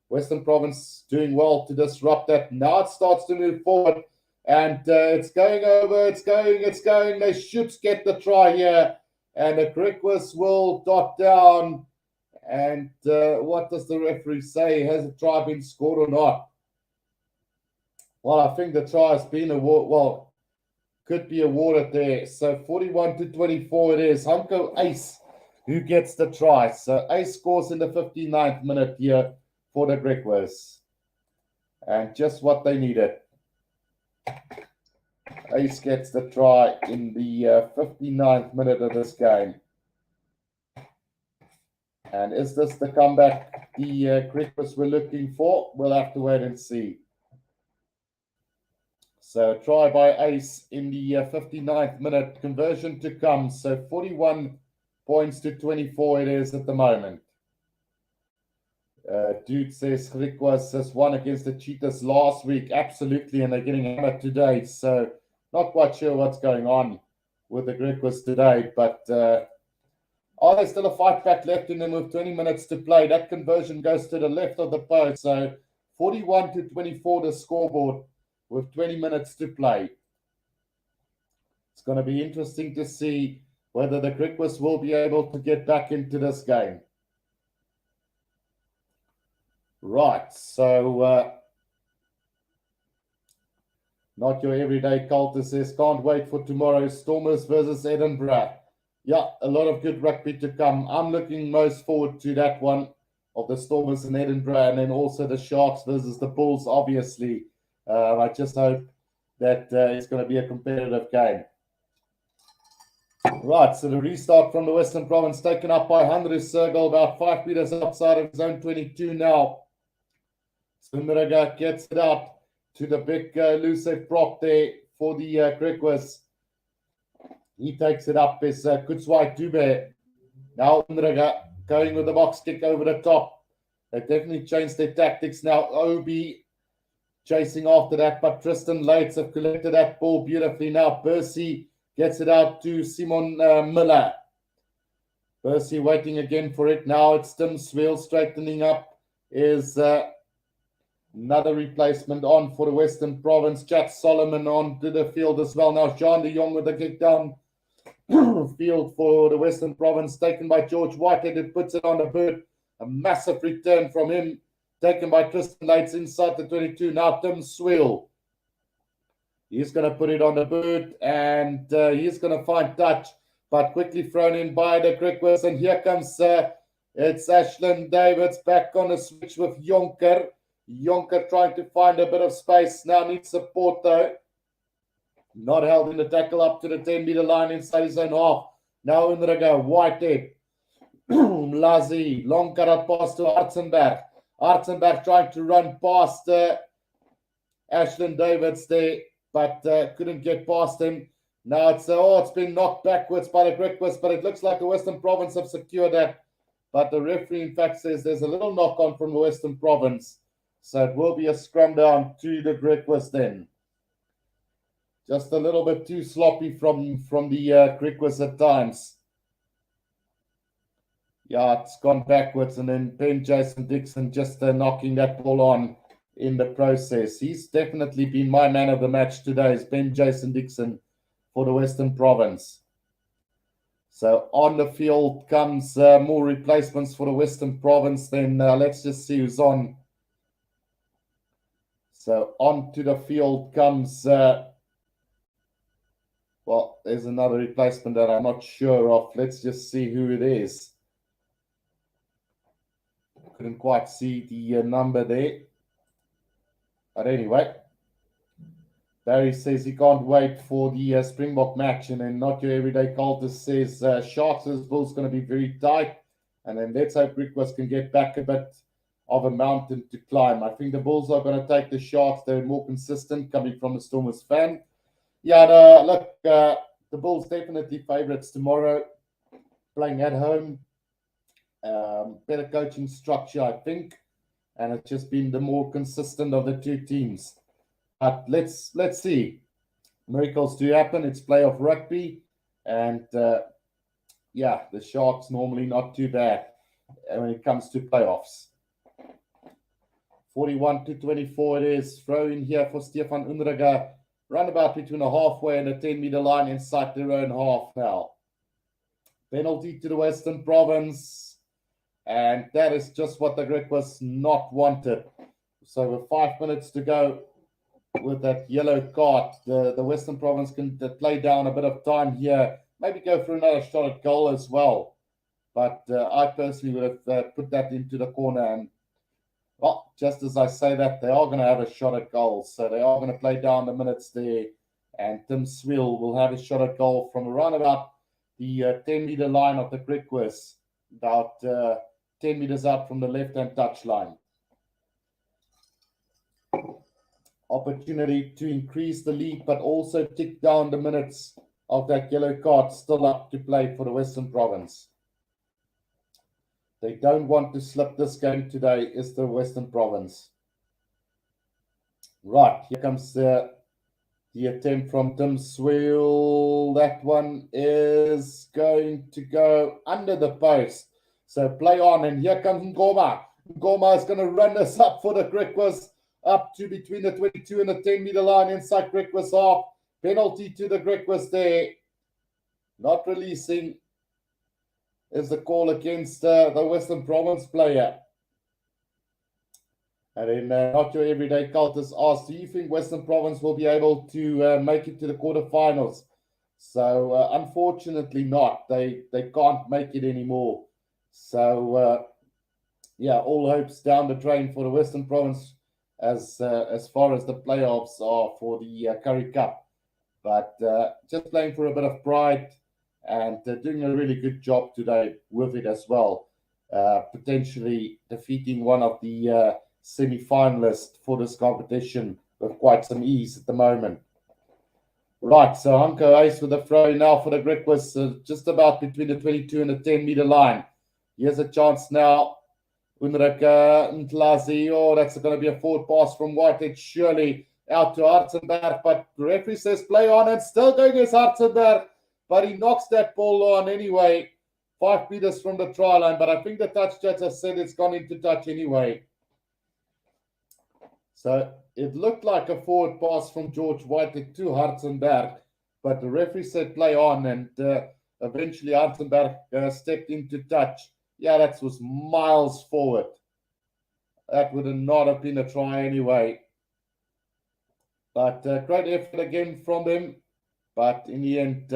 Western Province doing well to disrupt that. Now it starts to move forward, and it's going over, it's going. They should get the try here, and the Griquas will dot down. And what does the referee say? Has the try been scored or not? Well, I think the try has been awarded. Well, could be awarded there. So 41 to 24 it is. Hanko Ace who gets the try. So Ace scores in the 59th minute here for the Griquas. And just what they needed. Ace gets the try in the 59th minute of this game. And is this the comeback the Griquas were looking for? We'll have to wait and see. So try by Ace in the 59th minute. Conversion to come. So 41 points to 24 it is at the moment. Dude says Griquas has won against the Cheetahs last week. Absolutely, and they're getting hammered today. So not quite sure what's going on with the Griquas today. But are there still a fight back left in them with 20 minutes to play? That conversion goes to the left of the post. So 41 to 24 the scoreboard with 20 minutes to play. It's going to be interesting to see whether the Griquas will be able to get back into this game. Right, so not your everyday cultist says, can't wait for tomorrow. Stormers versus Edinburgh. Yeah, a lot of good rugby to come. I'm looking most forward to that one of the Stormers in Edinburgh, and then also the Sharks versus the Bulls, obviously. I just hope that it's going to be a competitive game. Right, so the restart from the Western Province taken up by Henry Sergel, about 5 meters outside of zone 22 now. Sundraga gets it up to the big loose prop there for the Griquas. He takes it up as Kutswai Dube. Now Sundraga going with the box kick over the top. They definitely changed their tactics now. Obi chasing after that, but Tristan Lates have collected that ball beautifully now. Percy gets it out to Simon Miller. Percy waiting again for it. Now it's Tim Sweel straightening up. Is another replacement on for the Western Province. Jack Solomon on to the field as well. Now Jean de Jong with the kick down field for the Western Province, taken by George Whitehead, who puts it on the bird. A massive return from him, taken by Tristan Lates inside the 22. Now Tim Sweel. He's going to put it on the bird, and he's going to find touch, but quickly thrown in by the Griquas. And here comes it's Ashland Davids back on the switch with Jonker. Jonker trying to find a bit of space. Now needs support though. Not held in the tackle up to the 10-meter line inside his own half. Now in the go, Whitehead. Mlazi, long cut pass to Artsenberg. Artsenberg trying to run past Ashland Davids there, but couldn't get past him. Now it's been knocked backwards by the Griquas, but it looks like the Western Province have secured that. But the referee, in fact, says there's a little knock on from the Western Province. So it will be a scrum down to the Griquas then. Just a little bit too sloppy from the Griquas at times. Yeah, it's gone backwards, and then Ben Jason Dixon just knocking that ball on in the process. He's definitely been my man of the match today, is Ben Jason Dixon for the Western Province. So on the field comes more replacements for the Western Province. Then let's just see who's on. So onto the field comes, well, there's another replacement that I'm not sure of. Let's just see who it is. Couldn't quite see the number there. But anyway, Barry says he can't wait for the Springbok match. And then Not Your Everyday Cultist says Sharks' Bulls going to be very tight. And then let's hope Griquas can get back a bit of a mountain to climb. I think the Bulls are going to take the Sharks. They're more consistent, coming from a Stormers fan. Yeah, look, the Bulls definitely favourites tomorrow, playing at home. Better coaching structure, I think, and it's just been the more consistent of the two teams. But let's see. Miracles do happen. It's playoff rugby, and yeah, the Sharks normally not too bad when it comes to playoffs. 41-24 it is. Throw in here for Stefan Unrega. Roundabout between the halfway and the 10-meter line inside their own half now. Penalty to the Western Province. And that is just what the Griquas not wanted. So with 5 minutes to go with that yellow card, the Western Province can play down a bit of time here. Maybe go for another shot at goal as well. But I personally would have put that into the corner. And, well, just as I say that, they are going to have a shot at goal. So they are going to play down the minutes there. And Tim Sweel will have a shot at goal from around about the 10-meter line of the Griquas. About 10 meters out from the left-hand touchline. Opportunity to increase the lead, but also tick down the minutes of that yellow card still up to play for the Western Province. They don't want to slip this game today, is the Western Province. Right, here comes the attempt from Tim Sweel. That one is going to go under the post. So play on, and here comes Ngoma. Ngoma is going to run this up for the Griquas, up to between the 22 and the 10-meter line inside Griquas half. Penalty to the Griquas there. Not releasing is the call against the Western Province player. And then Not Your Everyday Cultist asked, do you think Western Province will be able to make it to the quarterfinals? So unfortunately not. They can't make it anymore. So yeah, all hopes down the drain for the Western Province as far as the playoffs are for the Currie Cup. But just playing for a bit of pride and doing a really good job today with it as well. Potentially defeating one of the semi-finalists for this competition with quite some ease at the moment. Right, so Hanko Ace with the throw now for the Griquas, just about between the 22 and the 10-meter line. Here's a chance now. Unrika Ntlazi, that's going to be a forward pass from Whitehead, surely out to Hartzenberg, but the referee says play on, and still going is Hartzenberg, but he knocks that ball on anyway, 5 meters from the try line, but I think the touch judge has said it's gone into touch anyway. So it looked like a forward pass from George Whitehead to Hartzenberg, but the referee said play on, and eventually Hartzenberg stepped into touch. Yeah, that was miles forward. That would not have been a try anyway. But great effort again from them. But in the end,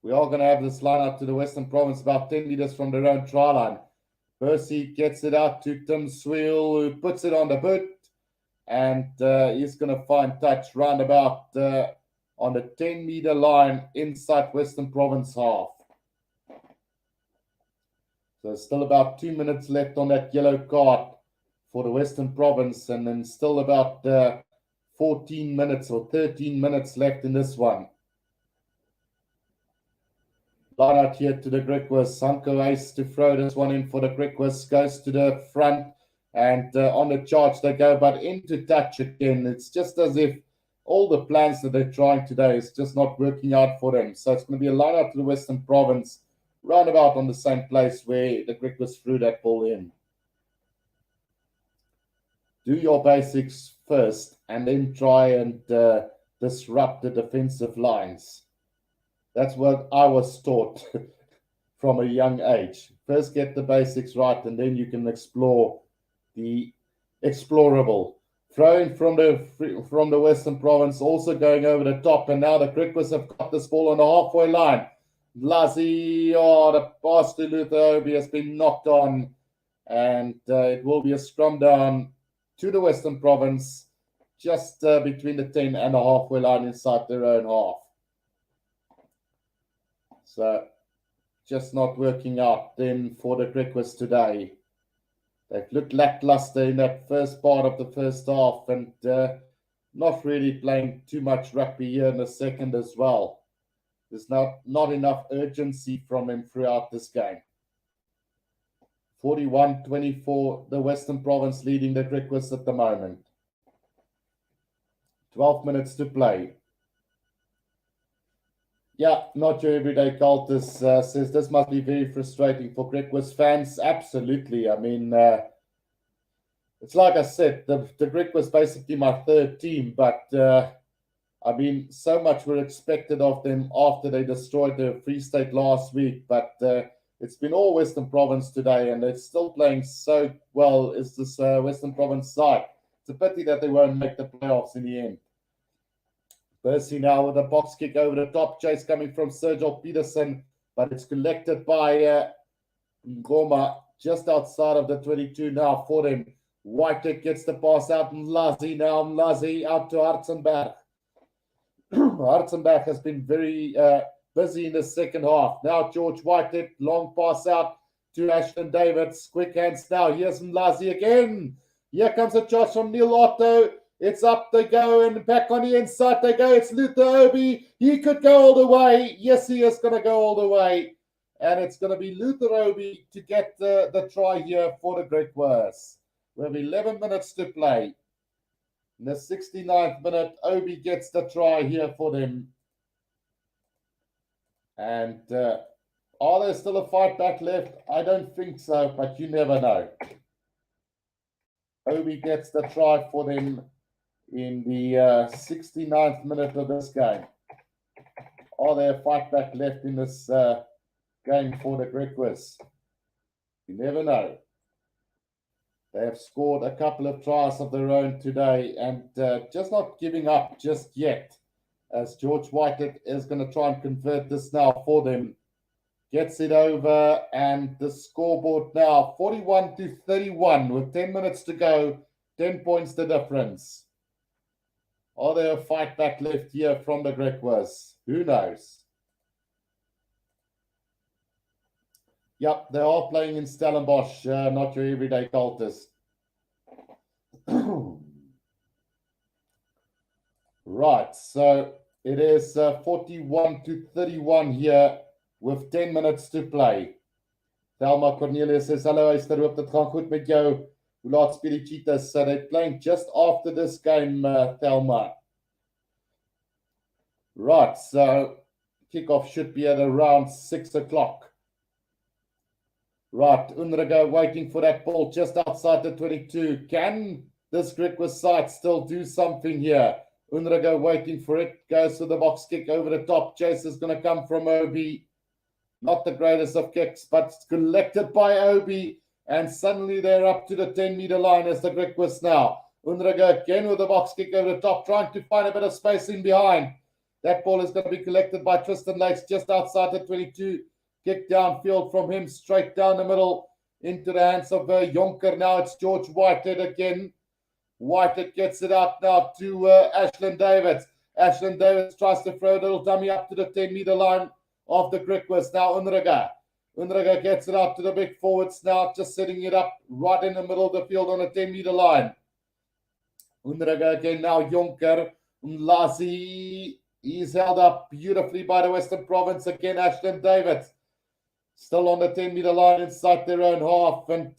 we are going to have this line up to the Western Province about 10 meters from their own try line. Percy gets it out to Tim Sweel, who puts it on the boot. And he's going to find touch round about on the 10-meter line inside Western Province half. So still about 2 minutes left on that yellow card for the Western Province, and then still about 14 minutes or 13 minutes left in this one. Line out here to the Griquas. Hanko Ace to throw this one in for the Griquas. Goes to the front, and on the charge they go, but into touch again. It's just as if all the plans that they're trying today is just not working out for them. So it's going to be a line out to the Western Province, roundabout on the same place where the Griquas threw that ball in. Do your basics first and then try and disrupt the defensive lines. That's what I was taught from a young age. First get the basics right, and then you can explore the explorable. Thrown from the Western Province, also going over the top, and now the Griquas have got this ball on the halfway line. Lazi, the pass to Luther Obi has been knocked on, and it will be a scrum down to the Western Province, just between the 10 and the halfway line inside their own half. So, just not working out then for the Griquas today. They've looked lackluster in that first part of the first half, and not really playing too much rugby here in the second as well. There's not enough urgency from him throughout this game. 41-24, the Western Province leading the Griquas at the moment. 12 minutes to play. Yeah, Not Your Everyday Cultist says this must be very frustrating for Griquas fans. Absolutely. I mean, it's like I said, the Griquas basically my third team, but I mean, so much were expected of them after they destroyed the Free State last week, but it's been all Western Province today, and they're still playing so well as this Western Province side. It's a pity that they won't make the playoffs in the end. Percy now with a box kick over the top, chase coming from Sergio Peterson, but it's collected by Ngoma just outside of the 22 now for them. Whitehead gets the pass out, and Mlazi now, Mlazi out to Hartzenberg. Hartzenberg has been very busy in the second half. Now George Whitehead, long pass out to Ashton Davids. Quick hands now. Here's Mlazi again. Here comes a charge from Neil Otto. It's up they go, and back on the inside they go. It's Luther Obi. He could go all the way. Yes, he is going to go all the way. And it's going to be Luther Obi to get the try here for the Griquas. We have 11 minutes to play. In the 69th minute, Obi gets the try here for them. And are there still a fight back left? I don't think so, but you never know. Obi gets the try for them in the 69th minute of this game. Are there a fight back left in this game for the Griquas? You never know. They have scored a couple of tries of their own today and just not giving up just yet, as George Whitehead is going to try and convert this now for them. Gets it over, and the scoreboard now 41-31 with 10 minutes to go, 10 points the difference. Are there a fight back left here from the Griquas? Who knows? Yep, they are playing in Stellenbosch, not your everyday cultist. Right, so it is 41-31 here with 10 minutes to play. Thelma Cornelius says, hello, Esther, hoop dit gaan goed met jou. Hoe laat speel die Cheetahs? So they're playing just after this game, Thelma. Right, so kickoff should be at around 6 o'clock. Right, Unruga waiting for that ball just outside the 22. Can this Griquas side still do something here? Unruga waiting for it, goes to the box kick over the top. Chase is going to come from Obi. Not the greatest of kicks, but it's collected by Obi. And suddenly they're up to the 10-meter line as the Griquas now. Unruga again with the box kick over the top, trying to find a bit of space in behind. That ball is going to be collected by Tristan Lakes just outside the 22. Kick downfield from him, straight down the middle into the hands of Jonker. Now it's George Whitehead again. Whitehead gets it out now to Ashland Davids. Ashland Davids tries to throw a little dummy up to the 10-meter line of the Griquas. Now Unruga. Unruga gets it out to the big forwards now, just setting it up right in the middle of the field on the 10-meter line. Unruga again now, Jonker. Umlazi, he's held up beautifully by the Western Province again. Ashland Davids still on the 10-meter line inside their own half. And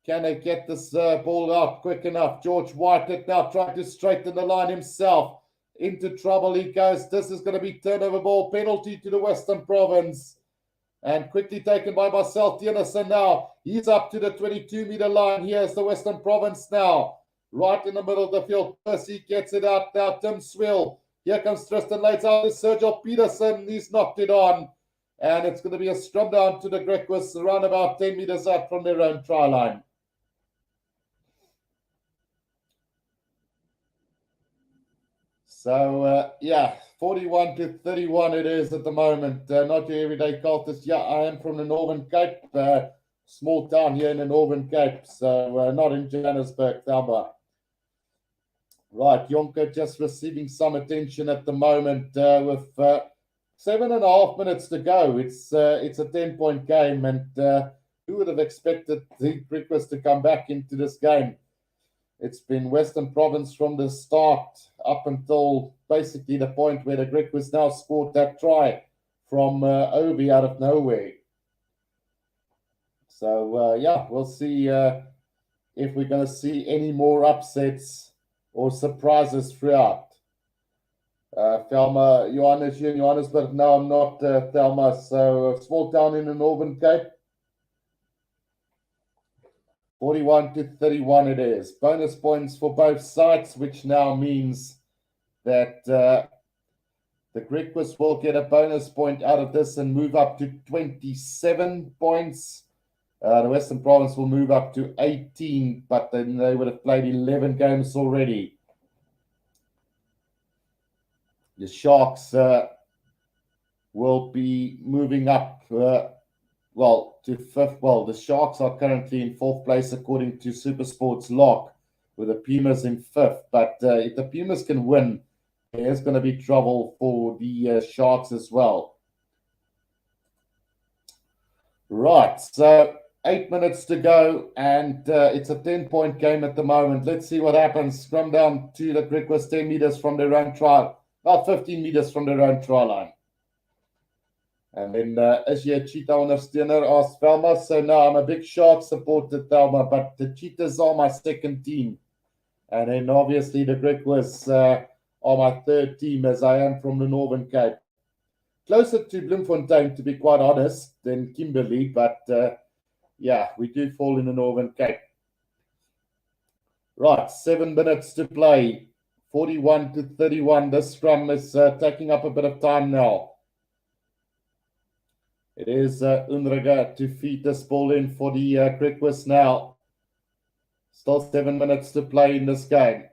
can they get this ball out quick enough? George Whitehead now trying to straighten the line himself. Into trouble he goes. This is going to be turnover ball, penalty to the Western Province. And quickly taken by Marcel Tienison now. He's up to the 22-meter line. Here's the Western Province now. Right in the middle of the field. Percy gets it out now. Tim Swill. Here comes Tristan Lates out to Sergio Peterson. He's knocked it on. And it's going to be a scrum down to the Griquas around about 10 meters out from their own try line. So, 41-31 it is at the moment. Not your everyday cultist. Yeah, I am from the Northern Cape, small town here in the Northern Cape. So, not in Johannesburg, Thelma. Right, Jonker just receiving some attention at the moment with 7.5 minutes to go. It's a 10-point game, and who would have expected the Griquas to come back into this game? It's been Western Province from the start up until basically the point where the Griquas now scored that try from Obi out of nowhere. So, we'll see if we're going to see any more upsets or surprises throughout. Thelma, Johannes here in Johannesburg. No, I'm not Thelma. So, small town in the Northern Cape. 41-31 it is. Bonus points for both sides, which now means that the Griquas will get a bonus point out of this and move up to 27 points. The Western Province will move up to 18, but then they would have played 11 games already. The Sharks will be moving up to fifth. Well, the Sharks are currently in fourth place according to Supersports Lock, with the Pumas in fifth. But if the Pumas can win, there's going to be trouble for the Sharks as well. Right, so 8 minutes to go, and it's a 10-point game at the moment. Let's see what happens. Scrum down to the Griquas 10 meters from their own try, about 15 meters from their own try line. And then is jy 'n Cheetah ondersteuner? Asked Thelma. So no, I'm a big Shark supporter, Thelma, but the Cheetahs are my second team. And then obviously the Griquas are my third team, as I am from the Northern Cape. Closer to Bloemfontein, to be quite honest, than Kimberley, but we do fall in the Northern Cape. Right, 7 minutes to play. 41-31. This scrum is taking up a bit of time now. It is Unraga to feed this ball in for the Griquas now. Still 7 minutes to play in this game.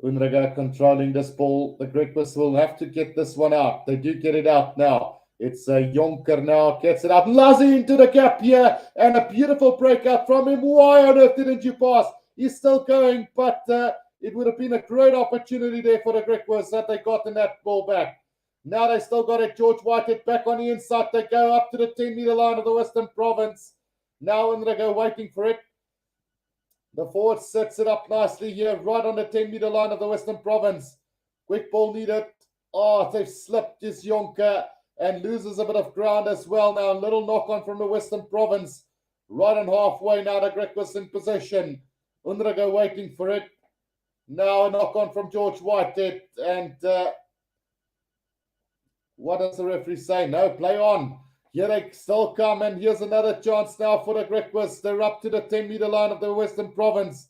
Unraga controlling this ball. The Griquas will have to get this one out. They do get it out now. It's Jonker now, gets it out. Lazzy into the gap here, and a beautiful breakout from him. Why on earth didn't you pass? He's still going, but it would have been a great opportunity there for the Griquas that they got in that ball back. Now they still got it. George Whitehead back on the inside. They go up to the 10-meter line of the Western Province. Now Unraga waiting for it. The forward sets it up nicely here, right on the 10-meter line of the Western Province. Quick ball needed. Oh, they've slipped this Jonker and loses a bit of ground as well now. A little knock on from the Western Province. Right on halfway now, the Griquas in possession. Unraga waiting for it. Now a knock on from George Whitehead. And what does the referee say? No, play on. Here they still come, and here's another chance now for the Griquas. They're up to the 10-meter line of the Western Province.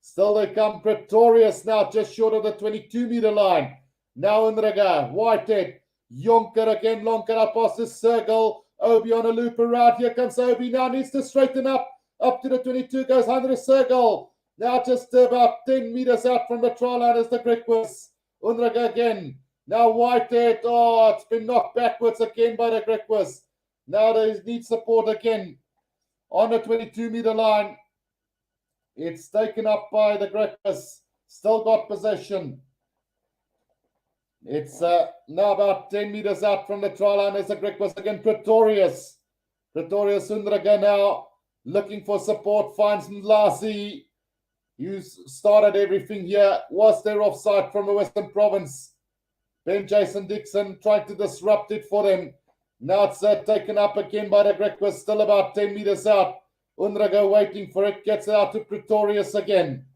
Still they come Pretorius now, just short of the 22-meter line. Now Unraga, Whitehead, Jonker again, Lonkara past the circle. Obi on a loop around. Here comes Obi now, needs to straighten up. Up to the 22 goes under the circle. Now just about 10 meters out from the try line is the Griquas. Unraga again. Now Whitehead, oh, it's been knocked backwards again by the Griquas. Now they need support again on the 22-meter line. It's taken up by the Griquas. Still got possession. It's now about 10 meters out from the try line as the Griquas again. Pretorius Unraga now looking for support. Finds Mlasi, who started everything here. Was there offside from the Western Province? Ben Jason Dixon trying to disrupt it for them. Now it's taken up again by the Griquas, still about 10 meters out. Unraga waiting for it, gets it out to Pretorius again.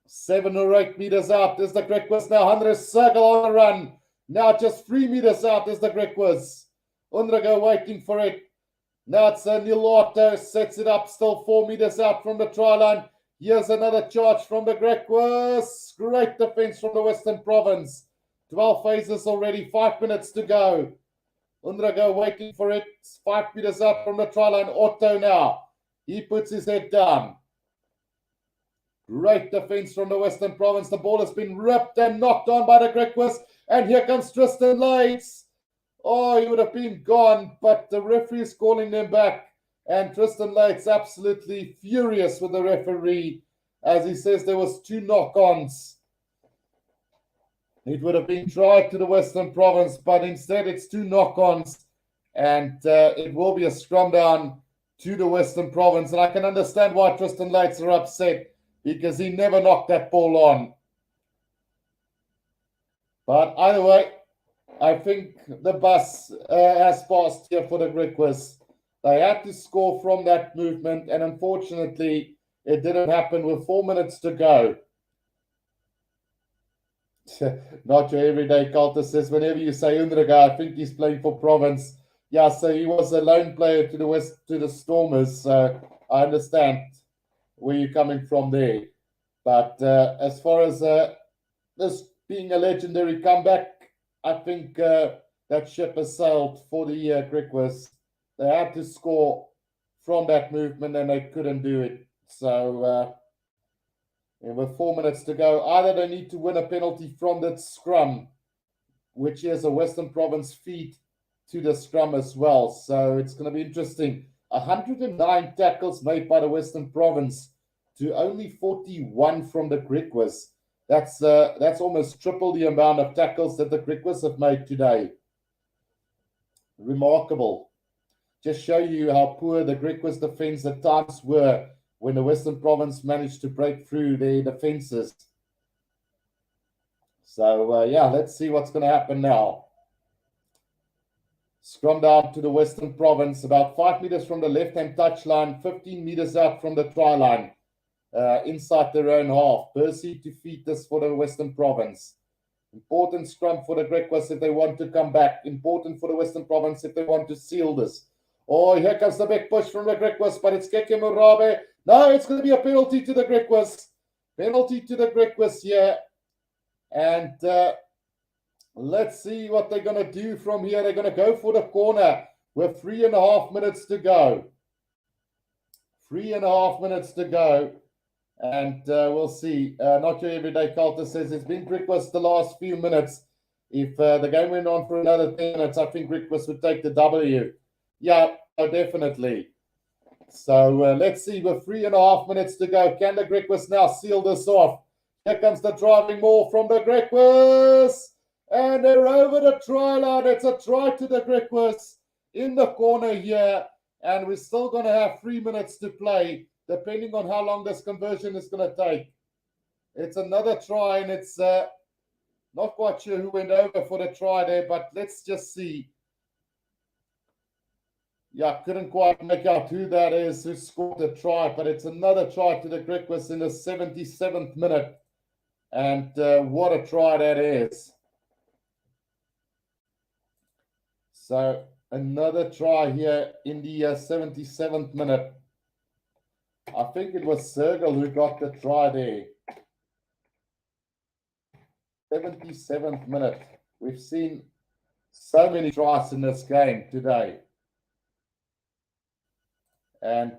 7 or 8 meters out is the Griquas now. Under a circle on the run. Now just 3 meters out is the Griquas. Unraga waiting for it. Now it's Niloto, sets it up, still 4 meters out from the try line. Here's another charge from the Griquas. Great defense from the Western Province. 12 phases already, 5 minutes to go. Unraga waiting for it. 5 meters out from the try line. Otto now. He puts his head down. Great defense from the Western Province. The ball has been ripped and knocked on by the Griquas. And here comes Tristan Lates. Oh, he would have been gone, but the referee is calling them back. And Tristan Lates absolutely furious with the referee as he says there was 2 knock-ons. It would have been tried to the Western Province, but instead it's 2 knock-ons, and it will be a scrum down to the Western Province. And I can understand why Tristan Lates are upset, because he never knocked that ball on. But either way, I think the bus has passed here for the Griquas. They had to score from that movement, and unfortunately, it didn't happen with 4 minutes to go. Not your everyday Calter says, whenever you say Unraga, I think he's playing for Province. Yeah, so he was a lone player to the Stormers. So I understand where you're coming from there. But as far as this being a legendary comeback, I think that ship has sailed for the Griquas. They had to score from that movement and they couldn't do it. So with 4 minutes to go, either they need to win a penalty from that scrum, which is a Western Province feed to the scrum as well. So it's going to be interesting. 109 tackles made by the Western Province to only 41 from the Griquas. That's almost triple the amount of tackles that the Griquas have made today. Remarkable. Just show you how poor the Griquas defense at times were when the Western Province managed to break through their defenses. So, yeah, let's see what's going to happen now. Scrum down to the Western Province, about 5 meters from the left-hand touchline, 15 meters out from the try line, inside their own half. Percy to feed this for the Western Province. Important scrum for the Griquas if they want to come back. Important for the Western Province if they want to seal this. Oh, here comes the big push from the Griquas, but it's Keke Murabe. No, it's going to be a penalty to the Griquas. Penalty to the Griquas here. And let's see what they're going to do from here. They're going to go for the corner. with 3.5 minutes to go. 3.5 minutes to go. And we'll see. Not your everyday cultist says it's been Griquas the last few minutes. If the game went on for another 10 minutes, I think Griquas would take the W. Yeah, definitely. So let's see. With 3.5 minutes to go, can the Griquas now seal this off? Here comes the driving maul from the Griquas. And they're over the try line. It's a try to the Griquas in the corner here. And we're still going to have 3 minutes to play, depending on how long this conversion is going to take. It's another try, and it's not quite sure who went over for the try there, but let's just see. Yeah, couldn't quite make out who that is who scored the try, but it's another try to the Griquas in the 77th minute. And what a try that is. So another try here in the 77th minute. I think it was Sergel who got the try there. 77th minute. We've seen so many tries in this game today. And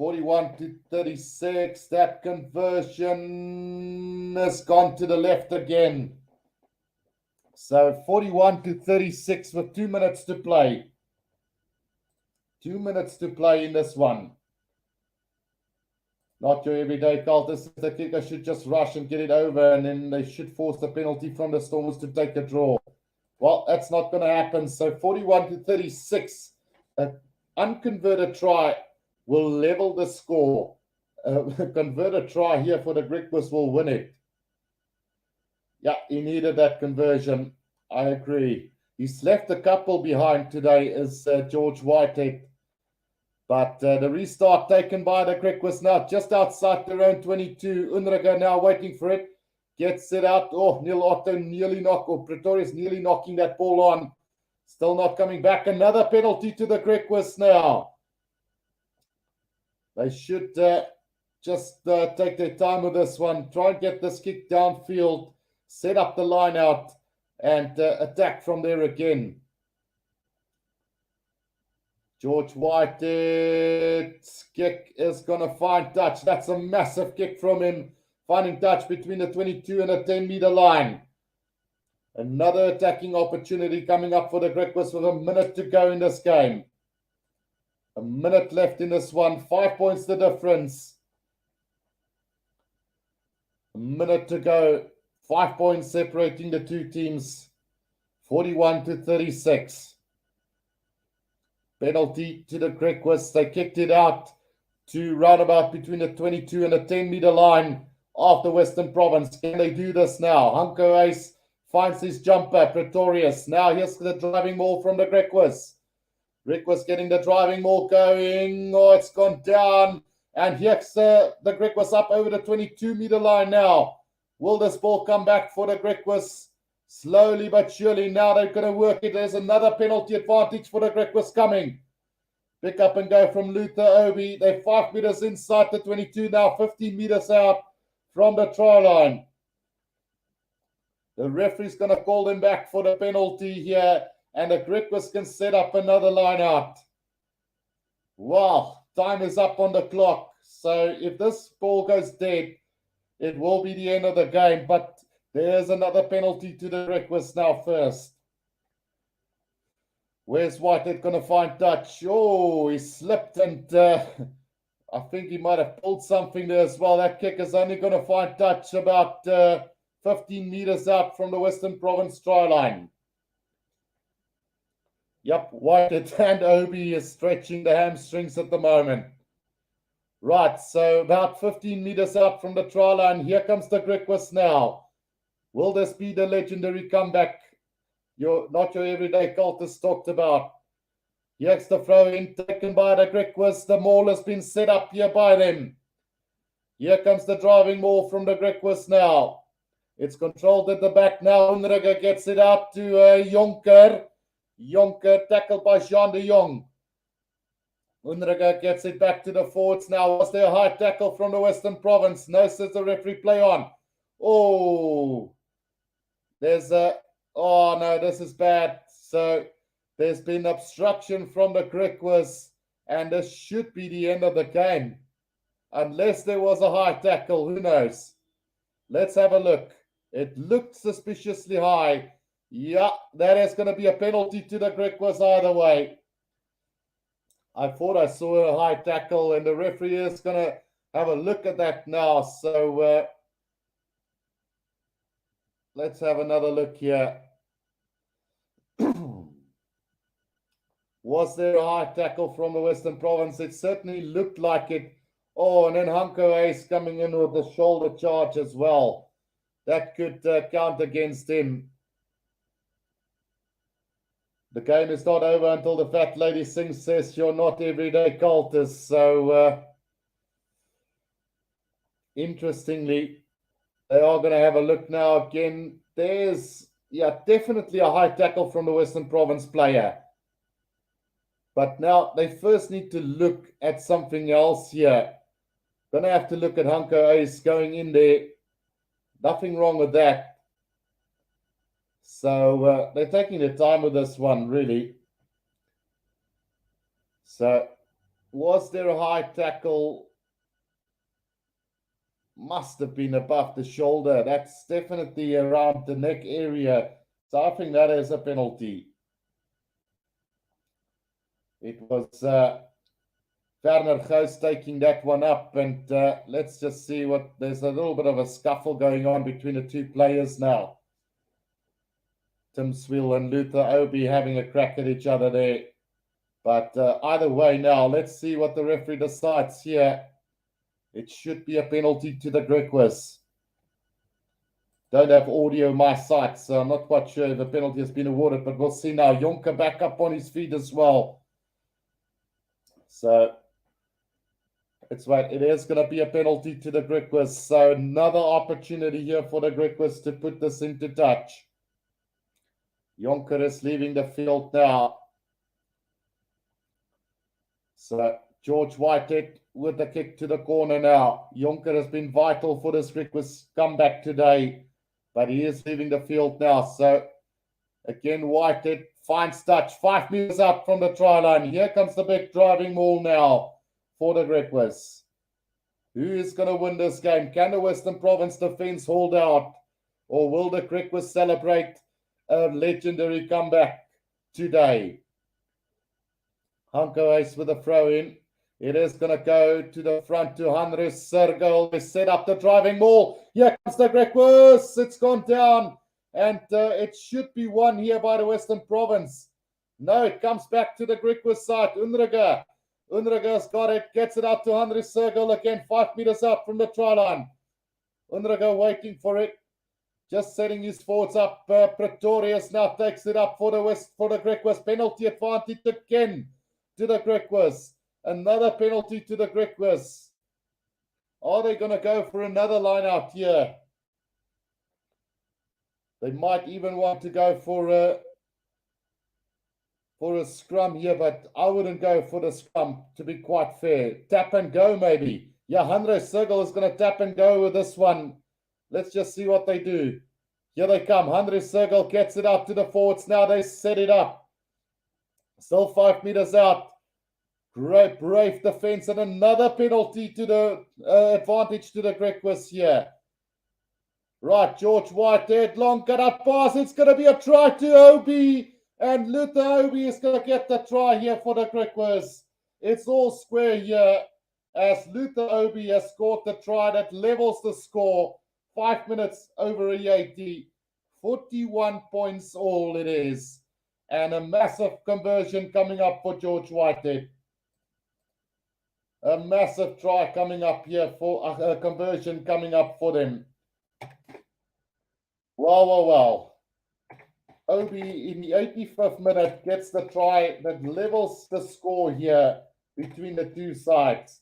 41-36, that conversion has gone to the left again. So 41-36 with 2 minutes to play. 2 minutes to play in this one. Not your everyday cultist. The kicker should just rush and get it over, and then they should force the penalty from the Stormers to take a draw. Well, that's not going to happen. So 41-36, an unconverted try will level the score. Converted try here for the Griquas will win it. Yeah, he needed that conversion. I agree. He's left a couple behind today is George Whitehead. But the restart taken by the Griquas now just outside their own 22. Unruga now waiting for it. Gets it out. Oh, Neil Otto nearly Pretorius nearly knocking that ball on. Still not coming back. Another penalty to the Griquas now. They should just take their time with this one. Try and get this kick downfield. Set up the line out and attack from there again. George Whitehead's kick is going to find touch. That's a massive kick from him. Finding touch between the 22 and the 10-meter line. Another attacking opportunity coming up for the Griquas with a minute to go in this game. A minute left in this one. 5 points the difference. A minute to go. 5 points separating the two teams. 41-36. Penalty to the Griquas. They kicked it out to roundabout between the 22 and the 10-meter line of the Western Province. Can they do this now? Hunko Ace finds his jumper. Pretorius. Now here's the driving maul from the Griquas. Griquas getting the driving maul going. Oh, it's gone down. And here's the Griquas up over the 22-meter line now. Will this ball come back for the Griquas? Slowly but surely, now they're going to work it. There's another penalty advantage for the Griquas coming. Pick up and go from Luther Obi. They're 5 meters inside the 22, now 15 meters out from the try line. The referee's going to call them back for the penalty here, and the Griquas can set up another line out. Wow, time is up on the clock. So if this ball goes dead, it will be the end of the game, but there's another penalty to the Griquas now first. Where's Whitehead going to find touch? Oh, he slipped and I think he might have pulled something there as well. That kick is only going to find touch about 15 meters out from the Western Province try line. Yep, Whitehead and Obi is stretching the hamstrings at the moment. Right, so about 15 meters out from the try line. Here comes the Griquas now. Will this be the legendary comeback not your everyday cultist talked about? Here's the throw in taken by the Griquas. The maul has been set up here by them. Here comes the driving maul from the Griquas now. It's controlled at the back now. Unruga gets it out to Jonker. Jonker tackled by Jean de Jong. Unruga gets it back to the forwards now. Was there a high tackle from the Western Province? No, says the referee, play on. Oh, there's a... Oh, no, this is bad. So There's been obstruction from the Griquas, and this should be the end of the game. Unless there was a high tackle, who knows? Let's have a look. It looked suspiciously high. Yeah, that is going to be a penalty to the Griquas either way. I thought I saw a high tackle, and the referee is going to have a look at that now. So let's have another look here. Was there a high tackle from the Western Province? It certainly looked like it. Oh, and then Hanko Ace coming in with the shoulder charge as well. That could count against him. The game is not over until the fat lady sings, says you're not everyday cultist. So, interestingly, they are going to have a look now again. There's, definitely a high tackle from the Western Province player. But now they first need to look at something else here. Going to have to look at Hanko Ace going in there. Nothing wrong with that. So they're taking their time with this one, really. So was there a high tackle? Must have been above the shoulder. That's definitely around the neck area. So I think that is a penalty. It was Werner Gous taking that one up, and let's just see what. There's a little bit of a scuffle going on between the two players now. Tim Swill and Luther Obi having a crack at each other there. But either way now, let's see what the referee decides here. It should be a penalty to the Griquas. Don't have audio on my side, so I'm not quite sure if a penalty has been awarded, but we'll see now. Jonker back up on his feet as well. So it's right. It is going to be a penalty to the Griquas. So another opportunity here for the Griquas to put this into touch. Jonker is leaving the field now. So George Whitehead with the kick to the corner now. Jonker has been vital for this Griquas comeback today, but he is leaving the field now. So again, Whitehead finds touch, 5 meters out from the try line. Here comes the big driving maul now for the Griquas. Who is going to win this game? Can the Western Province defense hold out, or will the Griquas celebrate a legendary comeback today? Hanko Ace with a throw in. It is going to go to the front to Hannes Sergel. They set up the driving maul. Here comes the Griquas. It's gone down. And it should be won here by the Western Province. No, it comes back to the Griquas side. Unruga. Unruga's got it. Gets it up to Hannes Sergel again. 5 meters out from the try line. Unruga waiting for it. Just setting his forwards up. Pretorius now takes it up for the Griquas. Penalty advantage again to the Griquas. Another penalty to the Griquas. Are they going to go for another line out here? They might even want to go for a scrum here, but I wouldn't go for the scrum, to be quite fair. Tap and go, maybe. Yeah, Hannes Sergel is going to tap and go with this one. Let's just see what they do. Here they come. Hannes Sergel gets it up to the forwards. Now they set it up. Still 5 meters out. Great, brave defense, and another penalty to the advantage to the Griquas here. Right, George Whitehead, long cut up pass. It's going to be a try to Obi, and Luther Obi is going to get the try here for the Griquas. It's all square here as Luther Obi has scored the try that levels the score. 5 minutes over 80, 41 points all it is, and a massive conversion coming up for George Whitehead. A massive try coming up here for a conversion coming up for them. Wow. Obi in the 85th minute gets the try that levels the score here between the two sides.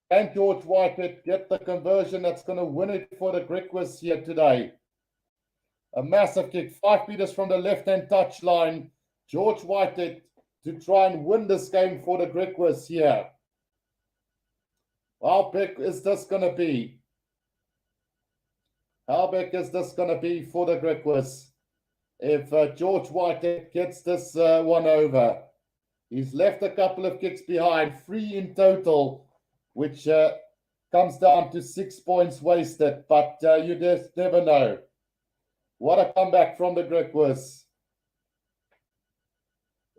Can George Whitehead get the conversion that's going to win it for the Griquas here today? A massive kick, 5 meters from the left-hand touch line. George Whitehead to try and win this game for the Griquas here. How big is this going to be? How big is this going to be for the Griquas? if George Whitehead gets this one over. He's left a couple of kicks behind, 3 in total, which comes down to 6 points wasted, but you just never know. What a comeback from the Griquas.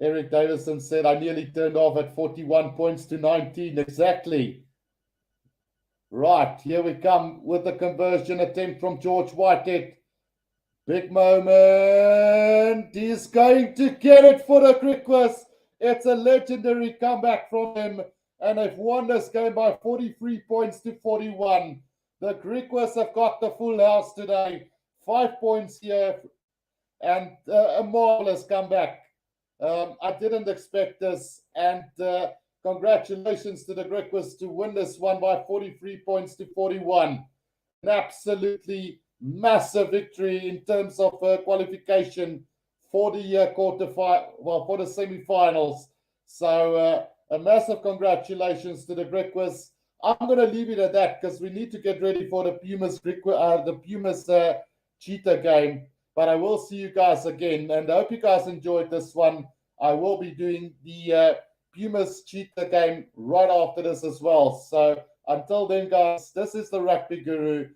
Eric Davison said, I nearly turned off at 41 points to 19. Exactly. Right, here we come with the conversion attempt from George Whitehead. Big moment. He's going to get it for the Griquas. It's a legendary comeback from him. And they've won this game by 43 points to 41. The Griquas have got the full house today. 5 points here. And a marvelous comeback. I didn't expect this. And congratulations to the Griquas to win this one by 43 points to 41. An absolutely massive victory in terms of qualification for the for the semi-finals. So a massive congratulations to the Griquas. I'm going to leave it at that because we need to get ready for the Pumas cheetah game. But I will see you guys again, and I hope you guys enjoyed this one. I will be doing the Pumas cheetah game right after this as well. So until then, guys, this is the Rugby Guru.